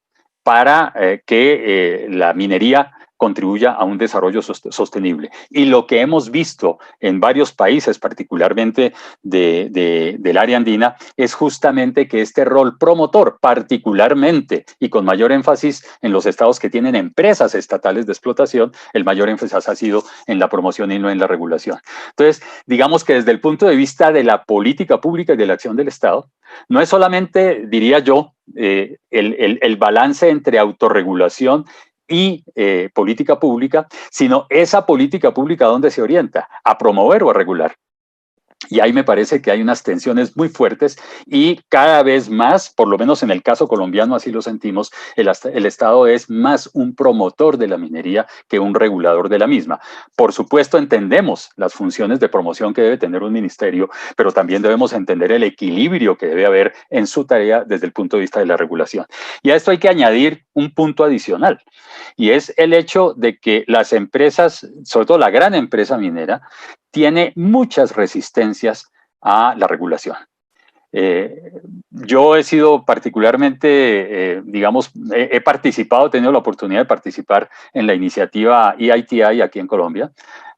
para que la minería contribuya a un desarrollo sostenible. Y lo que hemos visto en varios países, particularmente del área andina, es justamente que este rol promotor, particularmente y con mayor énfasis en los estados que tienen empresas estatales de explotación, el mayor énfasis ha sido en la promoción y no en la regulación. Entonces, digamos que desde el punto de vista de la política pública y de la acción del Estado, no es solamente, diría yo, el balance entre autorregulación y política pública, sino esa política pública ¿a dónde se orienta? A promover o a regular. Y ahí me parece que hay unas tensiones muy fuertes y cada vez más, por lo menos en el caso colombiano así lo sentimos, el Estado es más un promotor de la minería que un regulador de la misma. Por supuesto entendemos las funciones de promoción que debe tener un ministerio, pero también debemos entender el equilibrio que debe haber en su tarea desde el punto de vista de la regulación. Y a esto hay que añadir un punto adicional, y es el hecho de que las empresas, sobre todo la gran empresa minera, tiene muchas resistencias a la regulación. Yo he sido particularmente, digamos, he participado, he tenido la oportunidad de participar en la iniciativa EITI aquí en Colombia,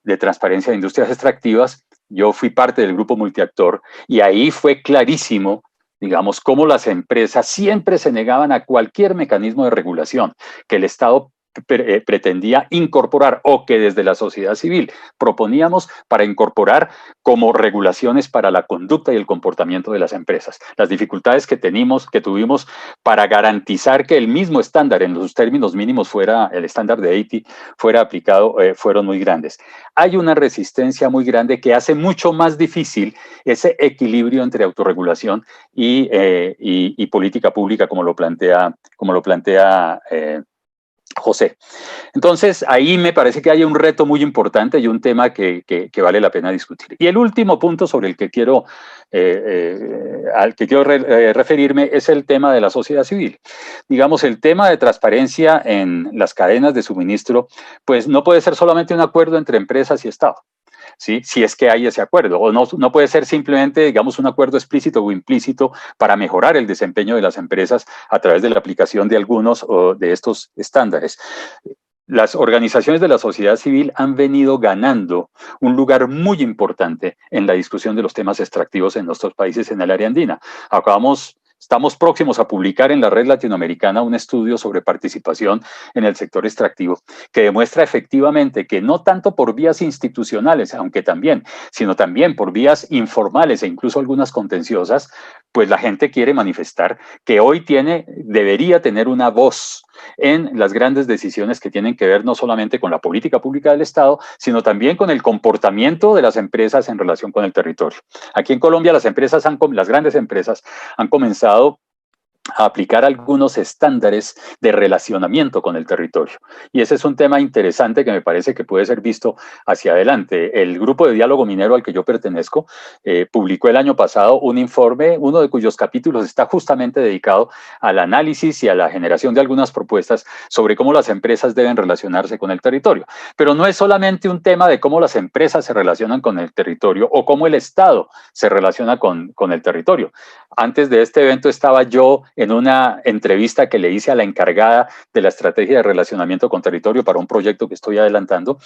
de transparencia de industrias extractivas. Yo fui parte del grupo multiactor y ahí fue clarísimo, digamos, cómo las empresas siempre se negaban a cualquier mecanismo de regulación que el Estado pretendía incorporar o que desde la sociedad civil proponíamos para incorporar como regulaciones para la conducta y el comportamiento de las empresas. Las dificultades que tuvimos para garantizar que el mismo estándar en los términos mínimos el estándar de EITI fuera aplicado, fueron muy grandes. Hay una resistencia muy grande que hace mucho más difícil ese equilibrio entre autorregulación y política pública como lo plantea José. Entonces, ahí me parece que hay un reto muy importante y un tema que vale la pena discutir. Y el último punto sobre el que quiero referirme es el tema de la sociedad civil. Digamos, el tema de transparencia en las cadenas de suministro, pues no puede ser solamente un acuerdo entre empresas y Estado, ¿sí? Si es que hay ese acuerdo, o no puede ser simplemente, digamos, un acuerdo explícito o implícito para mejorar el desempeño de las empresas a través de la aplicación de algunos de estos estándares. Las organizaciones de la sociedad civil han venido ganando un lugar muy importante en la discusión de los temas extractivos en nuestros países en el área andina. Estamos próximos a publicar en la red latinoamericana un estudio sobre participación en el sector extractivo que demuestra efectivamente que no tanto por vías institucionales, aunque también, sino también por vías informales e incluso algunas contenciosas, pues la gente quiere manifestar que hoy debería tener una voz en las grandes decisiones que tienen que ver no solamente con la política pública del Estado, sino también con el comportamiento de las empresas en relación con el territorio. Aquí en Colombia las grandes empresas han comenzado a aplicar algunos estándares de relacionamiento con el territorio. Y ese es un tema interesante que me parece que puede ser visto hacia adelante. El grupo de diálogo minero al que yo pertenezco publicó el año pasado un informe, uno de cuyos capítulos está justamente dedicado al análisis y a la generación de algunas propuestas sobre cómo las empresas deben relacionarse con el territorio. Pero no es solamente un tema de cómo las empresas se relacionan con el territorio o cómo el Estado se relaciona con el territorio. Antes de este evento estaba yo en una entrevista que le hice a la encargada de la estrategia de relacionamiento con territorio para un proyecto que estoy adelantando,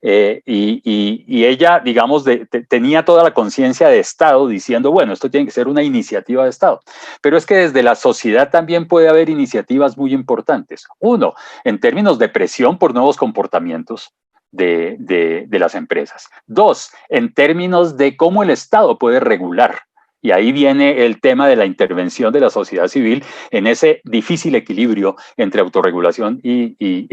y ella, digamos, tenía toda la conciencia de Estado diciendo, bueno, esto tiene que ser una iniciativa de Estado, pero es que desde la sociedad también puede haber iniciativas muy importantes. Uno, en términos de presión por nuevos comportamientos de las empresas. Dos, en términos de cómo el Estado puede regular. Y ahí viene el tema de la intervención de la sociedad civil en ese difícil equilibrio entre autorregulación y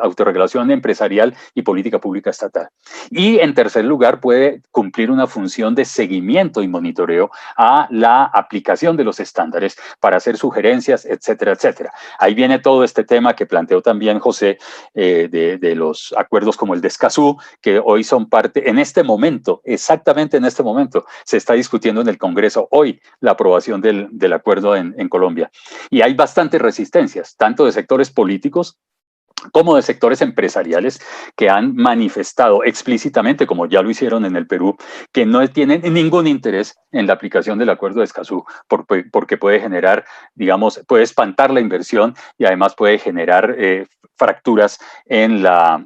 autorregulación empresarial y política pública estatal. Y en tercer lugar, puede cumplir una función de seguimiento y monitoreo a la aplicación de los estándares para hacer sugerencias, etcétera, etcétera. Ahí viene todo este tema que planteó también José de los acuerdos como el de Escazú, que hoy son parte, en este momento, exactamente en este momento, se está discutiendo en el Congreso hoy la aprobación del acuerdo en Colombia. Y hay bastantes resistencias, tanto de sectores políticos como de sectores empresariales que han manifestado explícitamente, como ya lo hicieron en el Perú, que no tienen ningún interés en la aplicación del acuerdo de Escazú, porque puede generar, digamos, puede espantar la inversión y además puede generar fracturas en la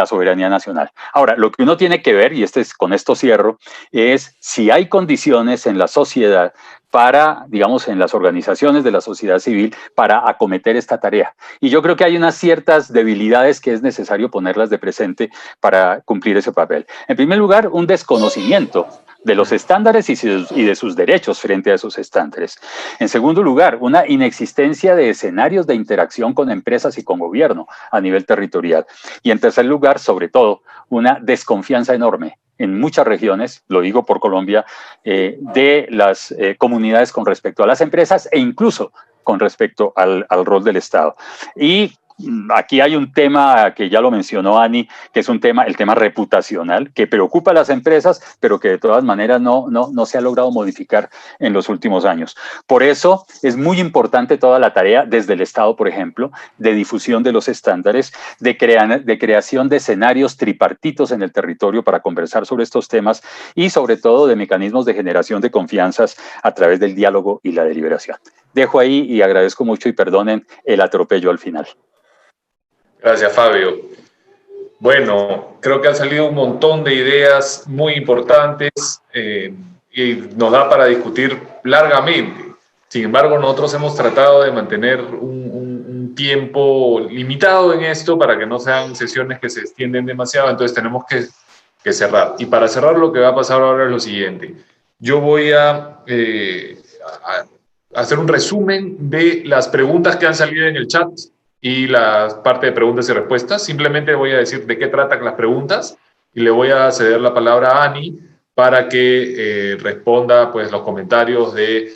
soberanía nacional. Ahora, lo que uno tiene que ver, y con esto cierro, es si hay condiciones en la sociedad para, digamos, en las organizaciones de la sociedad civil para acometer esta tarea. Y yo creo que hay unas ciertas debilidades que es necesario ponerlas de presente para cumplir ese papel. En primer lugar, un desconocimiento de los estándares y de sus derechos frente a esos estándares. En segundo lugar, una inexistencia de escenarios de interacción con empresas y con gobierno a nivel territorial. Y en tercer lugar, sobre todo, una desconfianza enorme en muchas regiones, lo digo por Colombia, de las comunidades con respecto a las empresas e incluso con respecto al rol del Estado. Y aquí hay un tema que ya lo mencionó Ani, que es el tema reputacional, que preocupa a las empresas, pero que de todas maneras no se ha logrado modificar en los últimos años. Por eso es muy importante toda la tarea desde el Estado, por ejemplo, de difusión de los estándares, de creación de escenarios tripartitos en el territorio para conversar sobre estos temas y sobre todo de mecanismos de generación de confianzas a través del diálogo y la deliberación. Dejo ahí y agradezco mucho y perdonen el atropello al final. Gracias, Fabio. Bueno, creo que han salido un montón de ideas muy importantes y nos da para discutir largamente. Sin embargo, nosotros hemos tratado de mantener un tiempo limitado en esto para que no sean sesiones que se extienden demasiado, entonces tenemos que cerrar. Y para cerrar, lo que va a pasar ahora es lo siguiente. Yo voy a hacer un resumen de las preguntas que han salido en el chat y la parte de preguntas y respuestas. Simplemente voy a decir de qué tratan las preguntas y le voy a ceder la palabra a Ani para que responda pues, los comentarios de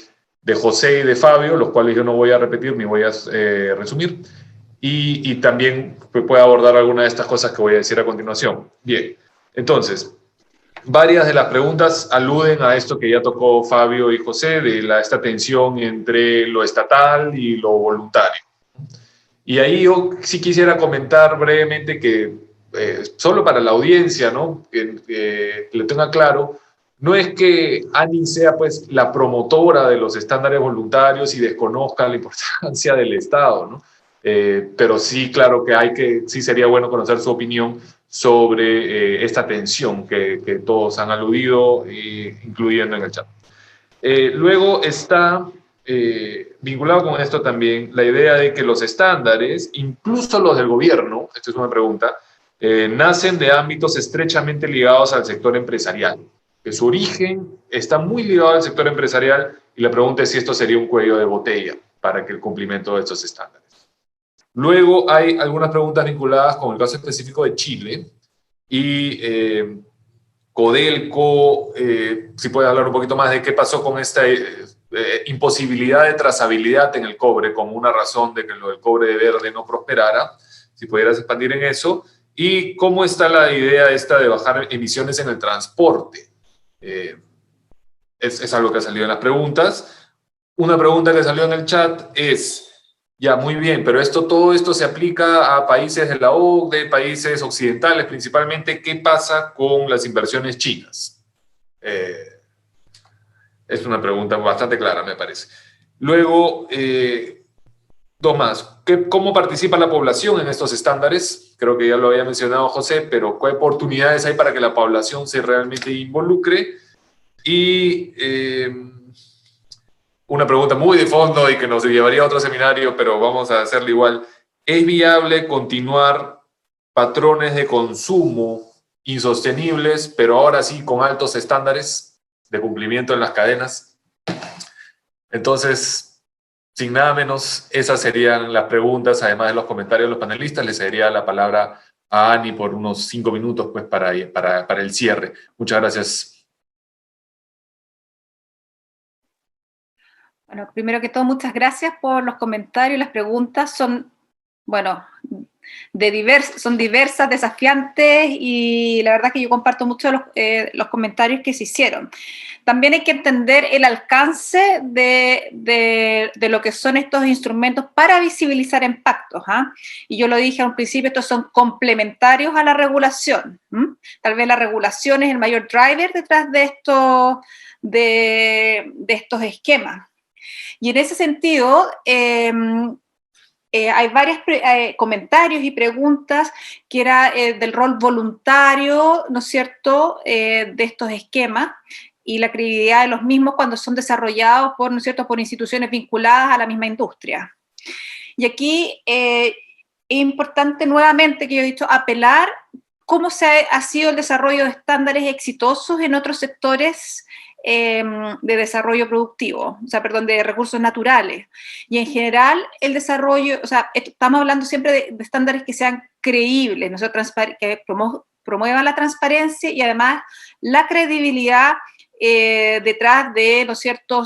José y de Fabio, los cuales yo no voy a repetir ni voy a resumir, y también pueda abordar alguna de estas cosas que voy a decir a continuación. Bien, entonces, varias de las preguntas aluden a esto que ya tocó Fabio y José, de esta tensión entre lo estatal y lo voluntario. Y ahí yo sí quisiera comentar brevemente que, solo para la audiencia, ¿no? Que lo tenga claro, no es que Ani sea pues, la promotora de los estándares voluntarios y desconozca la importancia del Estado, ¿no? Pero sí, claro que sí sería bueno conocer su opinión sobre esta tensión que todos han aludido, incluyendo en el chat. Luego está... vinculado con esto también la idea de que los estándares, incluso los del gobierno, esta es una pregunta, nacen de ámbitos estrechamente ligados al sector empresarial, que su origen está muy ligado al sector empresarial y la pregunta es si esto sería un cuello de botella para que el cumplimiento de estos estándares. Luego hay algunas preguntas vinculadas con el caso específico de Chile y Codelco, si puede hablar un poquito más de qué pasó con imposibilidad de trazabilidad en el cobre como una razón de que lo del cobre de verde no prosperara, si pudieras expandir en eso, y cómo está la idea esta de bajar emisiones en el transporte. Es algo que ha salido en las preguntas. Una pregunta que salió en el chat es, ya, muy bien, pero todo esto se aplica a países de la OCDE, países occidentales principalmente. ¿Qué pasa con las inversiones chinas? Es una pregunta bastante clara, me parece. Luego, dos más. ¿Cómo participa la población en estos estándares? Creo que ya lo había mencionado José, pero ¿qué oportunidades hay para que la población se realmente involucre? Y una pregunta muy de fondo y que nos llevaría a otro seminario, pero vamos a hacerlo igual. ¿Es viable continuar patrones de consumo insostenibles, pero ahora sí con altos estándares de cumplimiento en las cadenas? Entonces, sin nada menos, esas serían las preguntas, además de los comentarios de los panelistas. Les cedería la palabra a Ani por unos 5 minutos pues, para el cierre. Muchas gracias. Bueno, primero que todo, muchas gracias por los comentarios. Las preguntas son, bueno, son diversas, desafiantes, y la verdad que yo comparto mucho los comentarios que se hicieron. También hay que entender el alcance de lo que son estos instrumentos para visibilizar impactos. Y yo lo dije a un principio, estos son complementarios a la regulación. Tal vez la regulación es el mayor driver detrás de estos esquemas. Y en ese sentido, hay varios comentarios y preguntas que era del rol voluntario, ¿no es cierto?, de estos esquemas y la credibilidad de los mismos cuando son desarrollados por, ¿no es cierto?, por instituciones vinculadas a la misma industria. Y aquí es importante nuevamente, que yo he dicho, apelar cómo ha sido el desarrollo de estándares exitosos en otros sectores de desarrollo productivo, de recursos naturales. Y en general el desarrollo, estamos hablando siempre de estándares que sean creíbles, ¿no? Que promuevan la transparencia y además la credibilidad detrás de, ¿no es cierto?,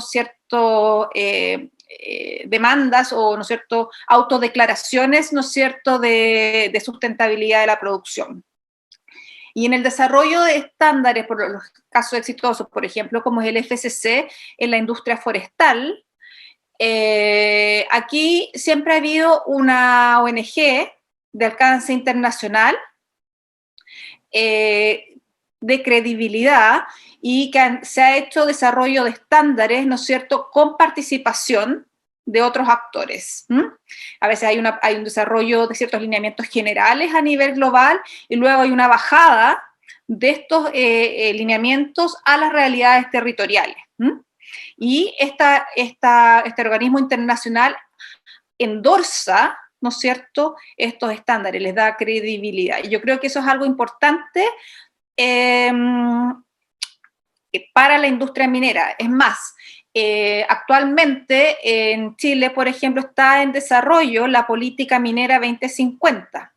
demandas o, ¿no es cierto?, autodeclaraciones, ¿no es cierto?, de sustentabilidad de la producción. Y en el desarrollo de estándares, por los casos exitosos, por ejemplo, como es el FSC en la industria forestal, aquí siempre ha habido una ONG de alcance internacional de credibilidad y que se ha hecho desarrollo de estándares, ¿no es cierto?, con participación de otros actores. A veces hay un desarrollo de ciertos lineamientos generales a nivel global y luego hay una bajada de estos lineamientos a las realidades territoriales. Y este organismo internacional endorsa, ¿no es cierto?, estos estándares, les da credibilidad. Y yo creo que eso es algo importante para la industria minera. Es más, actualmente en Chile, por ejemplo, está en desarrollo la política minera 2050.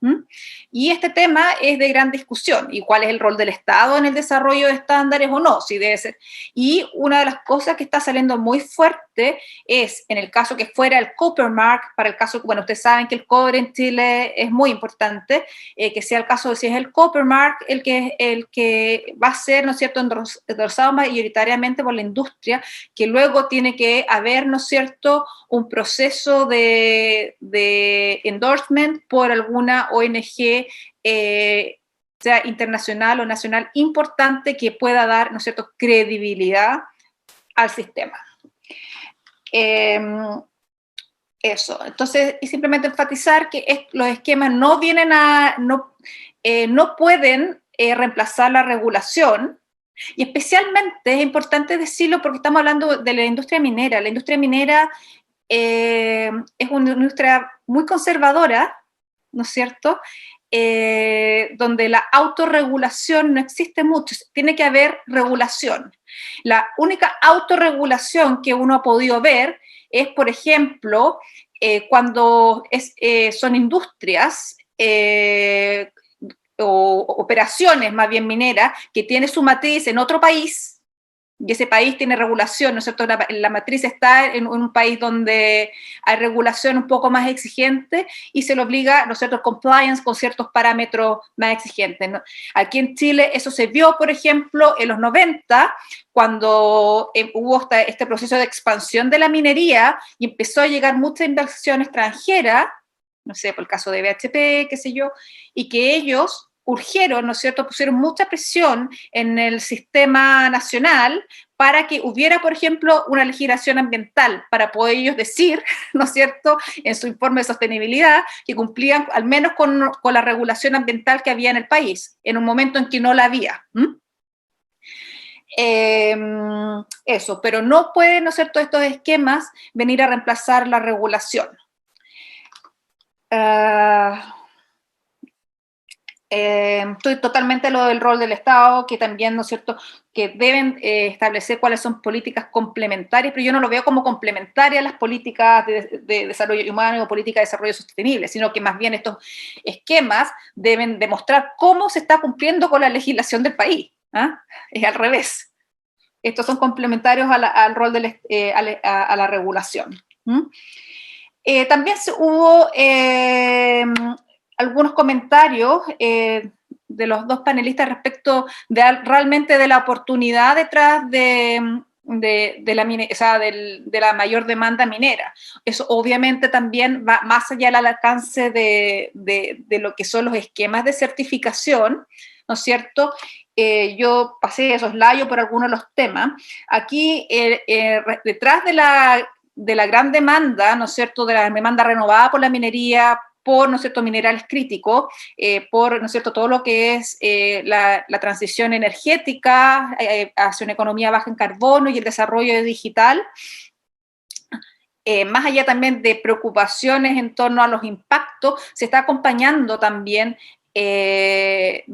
Y este tema es de gran discusión. ¿Y cuál es el rol del Estado en el desarrollo de estándares o no? Sí, debe ser. Y una de las cosas que está saliendo muy fuerte es, en el caso que fuera el Copper Mark, para el caso, bueno, ustedes saben que el cobre en Chile es muy importante, que sea el caso de si es el Copper Mark el que va a ser, ¿no es cierto?, endorsado mayoritariamente por la industria, que luego tiene que haber, ¿no es cierto?, un proceso de endorsement por alguna ONG, sea internacional o nacional, importante, que pueda dar, ¿no es cierto?, credibilidad al sistema. Eso. Entonces, y simplemente enfatizar que los esquemas no pueden reemplazar la regulación. Y especialmente es importante decirlo porque estamos hablando de la industria minera. La industria minera es una industria muy conservadora, ¿no es cierto?, donde la autorregulación no existe mucho, tiene que haber regulación. La única autorregulación que uno ha podido ver es, por ejemplo, cuando son industrias o operaciones más bien mineras, que tiene su matriz en otro país, y ese país tiene regulación, ¿no es cierto? La matriz está en un país donde hay regulación un poco más exigente y se le obliga, ¿no es cierto?, compliance con ciertos parámetros más exigentes, ¿no? Aquí en Chile eso se vio, por ejemplo, en los 90, cuando hubo este proceso de expansión de la minería y empezó a llegar mucha inversión extranjera, no sé, por el caso de BHP, qué sé yo, y que ellos urgieron, ¿no es cierto?, pusieron mucha presión en el sistema nacional para que hubiera, por ejemplo, una legislación ambiental, para poder ellos decir, ¿no es cierto?, en su informe de sostenibilidad, que cumplían al menos con la regulación ambiental que había en el país, en un momento en que no la había. Eso, pero no pueden, ¿no es cierto?, estos esquemas venir a reemplazar la regulación. Estoy totalmente lo del rol del Estado, que también, ¿no es cierto?, que deben establecer cuáles son políticas complementarias, pero yo no lo veo como complementarias a las políticas de desarrollo humano o políticas de desarrollo sostenible, sino que más bien estos esquemas deben demostrar cómo se está cumpliendo con la legislación del país. Es al revés. Estos son complementarios al rol a la regulación. También hubo algunos comentarios de los dos panelistas respecto realmente de la oportunidad detrás de la mayor demanda minera. Eso obviamente también va más allá del alcance de lo que son los esquemas de certificación, ¿no es cierto? Yo pasé de soslayo por algunos de los temas. Aquí, detrás de la gran demanda, ¿no es cierto?, de la demanda renovada por la minería, por, ¿no es cierto?, minerales críticos, por, ¿no es cierto?, todo lo que es la transición energética hacia una economía baja en carbono y el desarrollo digital, más allá también de preocupaciones en torno a los impactos, se está acompañando también de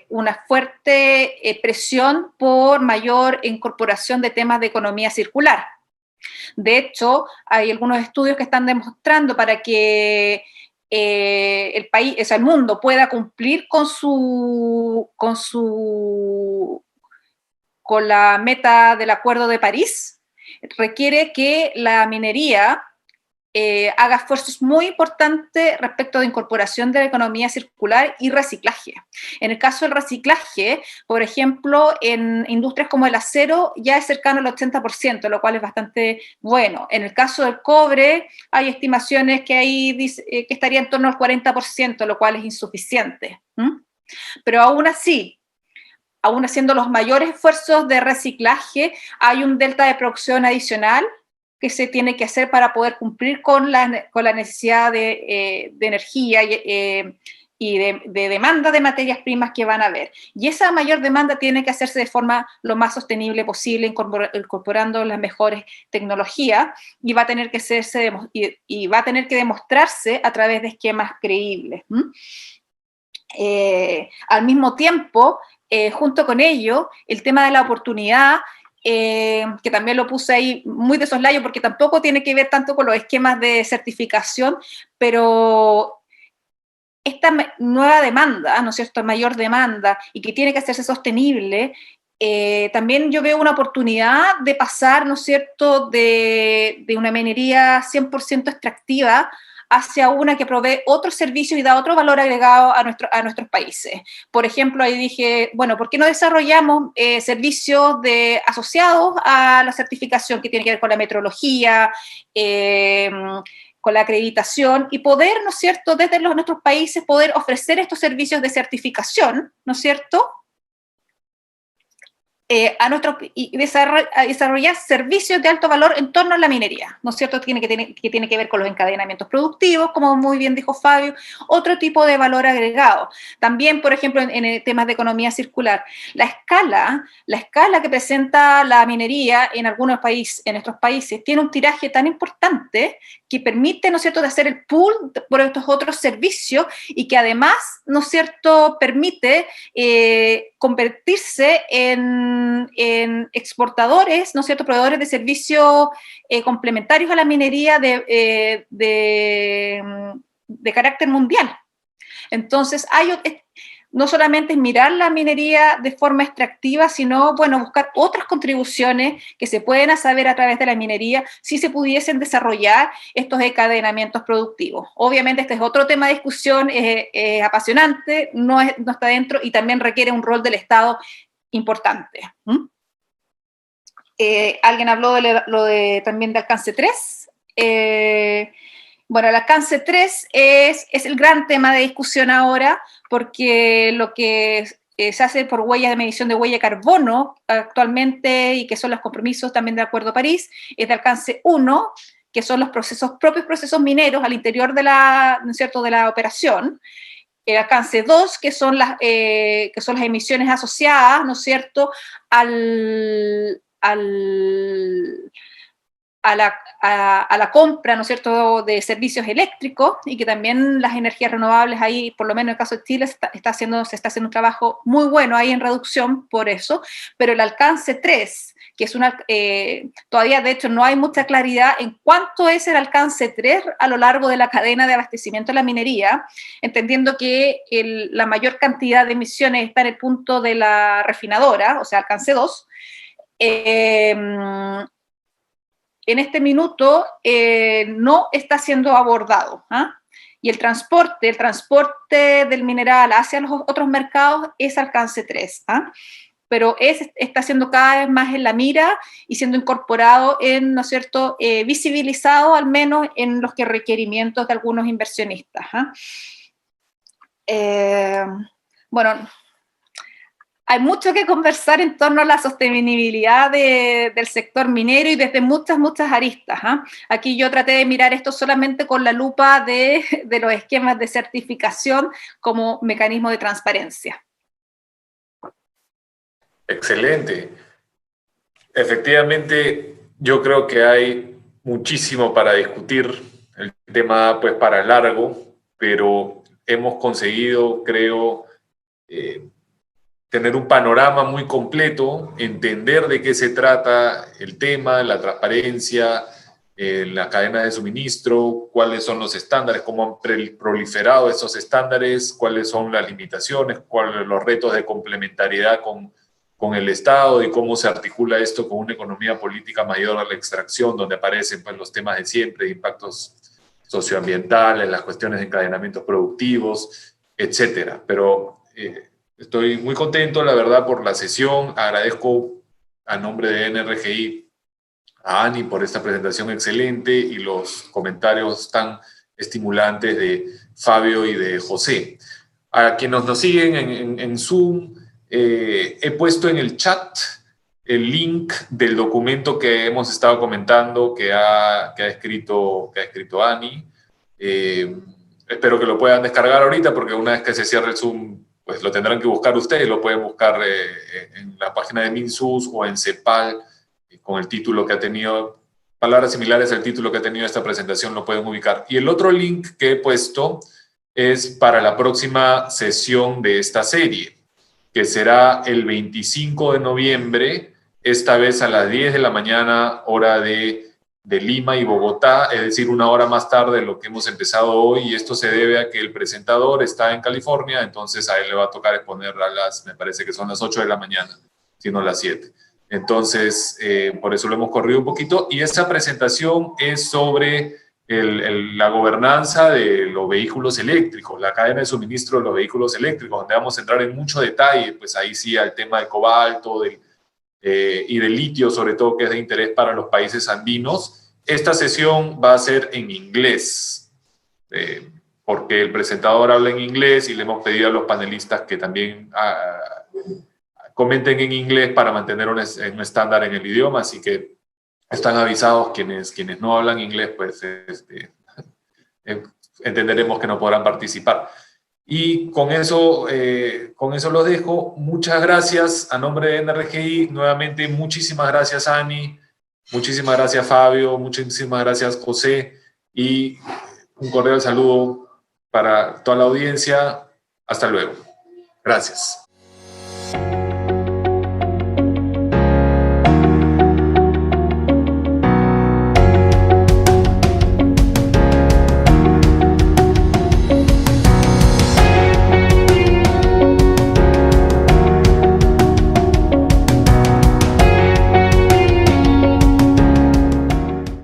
una fuerte presión por mayor incorporación de temas de economía circular. De hecho, hay algunos estudios que están demostrando para que el país, o sea, el mundo pueda cumplir con la meta del Acuerdo de París, requiere que la minería haga esfuerzos muy importantes respecto de incorporación de la economía circular y reciclaje. En el caso del reciclaje, por ejemplo, en industrias como el acero ya es cercano al 80%, lo cual es bastante bueno. En el caso del cobre, hay estimaciones que ahí que estaría en torno al 40%, lo cual es insuficiente. Pero aún así, aún haciendo los mayores esfuerzos de reciclaje, hay un delta de producción adicional que se tiene que hacer para poder cumplir con la necesidad de energía y de demanda de materias primas que van a haber. Y esa mayor demanda tiene que hacerse de forma lo más sostenible posible, incorporando las mejores tecnologías, y va a tener que hacerse y va a tener que demostrarse a través de esquemas creíbles. Al mismo tiempo, junto con ello, el tema de la oportunidad, que también lo puse ahí muy de soslayo porque tampoco tiene que ver tanto con los esquemas de certificación, pero esta nueva demanda, ¿no es cierto?, mayor demanda y que tiene que hacerse sostenible, también yo veo una oportunidad de pasar, ¿no es cierto?, de una minería 100% extractiva hacia una que provee otros servicios y da otro valor agregado a nuestros países. Por ejemplo, ahí dije, bueno, ¿por qué no desarrollamos servicios asociados a la certificación que tiene que ver con la metrología, con la acreditación, y poder, ¿no es cierto?, desde nuestros países poder ofrecer estos servicios de certificación, ¿no es cierto?, y desarrollar servicios de alto valor en torno a la minería, ¿no es cierto?, que tiene que ver con los encadenamientos productivos, como muy bien dijo Fabio, otro tipo de valor agregado. También, por ejemplo, en temas de economía circular, la escala que presenta la minería en nuestros países, tiene un tiraje tan importante que permite, ¿no es cierto?, de hacer el pool por estos otros servicios, y que además, ¿no es cierto?, permite convertirse en exportadores, ¿no es cierto?, proveedores de servicios complementarios a la minería de carácter mundial. Entonces, no solamente es mirar la minería de forma extractiva, sino, bueno, buscar otras contribuciones que se pueden saber a través de la minería si se pudiesen desarrollar estos encadenamientos productivos. Obviamente este es otro tema de discusión, es apasionante, no está dentro y también requiere un rol del Estado importante. Alguien habló también de alcance 3. Bueno, el alcance 3 es el gran tema de discusión ahora, porque lo que se hace por huellas de medición de huella de carbono actualmente, y que son los compromisos también del Acuerdo de París, es de alcance 1, que son los propios procesos mineros al interior de ¿no es cierto?, de la operación. El alcance 2, que son las emisiones asociadas, ¿no es cierto?, a la compra, ¿no es cierto?, de servicios eléctricos, y que también las energías renovables ahí, por lo menos en el caso de Chile, se está haciendo un trabajo muy bueno ahí en reducción por eso, pero el alcance 3, que es todavía de hecho no hay mucha claridad en cuánto es el alcance 3 a lo largo de la cadena de abastecimiento de la minería, entendiendo que la mayor cantidad de emisiones está en el punto de la refinadora, o sea, alcance 2, en este minuto no está siendo abordado. Y el transporte del mineral hacia los otros mercados es alcance 3. Pero está siendo cada vez más en la mira y siendo incorporado ¿no es cierto?, visibilizado al menos en los requerimientos de algunos inversionistas. Bueno, hay mucho que conversar en torno a la sostenibilidad del sector minero y desde muchas aristas. Aquí yo traté de mirar esto solamente con la lupa de los esquemas de certificación como mecanismo de transparencia. Excelente. Efectivamente, yo creo que hay muchísimo para discutir. El tema, pues, para largo, pero hemos conseguido, creo, tener un panorama muy completo, entender de qué se trata el tema, la transparencia, la cadena de suministro, cuáles son los estándares, cómo han proliferado esos estándares, cuáles son las limitaciones, cuáles son los retos de complementariedad con el Estado y cómo se articula esto con una economía política mayor a la extracción, donde aparecen, pues, los temas de siempre, de impactos socioambientales, las cuestiones de encadenamientos productivos, etcétera. Pero estoy muy contento, la verdad, por la sesión. Agradezco a nombre de NRGI a Ani por esta presentación excelente y los comentarios tan estimulantes de Fabio y de José. A quienes nos siguen en Zoom, he puesto en el chat el link del documento que hemos estado comentando que ha escrito Ani. Espero que lo puedan descargar ahorita, porque una vez que se cierre el Zoom, pues lo tendrán que buscar ustedes. Lo pueden buscar en la página de MinSUS o en CEPAL, con el título que ha tenido, palabras similares al título que ha tenido esta presentación, lo pueden ubicar. Y el otro link que he puesto es para la próxima sesión de esta serie, que será el 25 de noviembre, esta vez a las 10 de la mañana, hora de Lima y Bogotá, es decir, una hora más tarde de lo que hemos empezado hoy, y esto se debe a que el presentador está en California, entonces a él le va a tocar exponer me parece que son las 8 de la mañana, si no las 7. Entonces, por eso lo hemos corrido un poquito, y esa presentación es sobre la gobernanza de los vehículos eléctricos, la cadena de suministro de los vehículos eléctricos, donde vamos a entrar en mucho detalle, pues ahí sí, al tema del cobalto y del litio, sobre todo, que es de interés para los países andinos. Esta sesión va a ser en inglés, porque el presentador habla en inglés y le hemos pedido a los panelistas que también comenten en inglés para mantener un estándar en el idioma, así que están avisados quienes no hablan inglés, pues entenderemos que no podrán participar. Y con eso los dejo. Muchas gracias a nombre de NRGI. Nuevamente, muchísimas gracias, Ani. Muchísimas gracias, Fabio. Muchísimas gracias, José. Y un cordial saludo para toda la audiencia. Hasta luego. Gracias.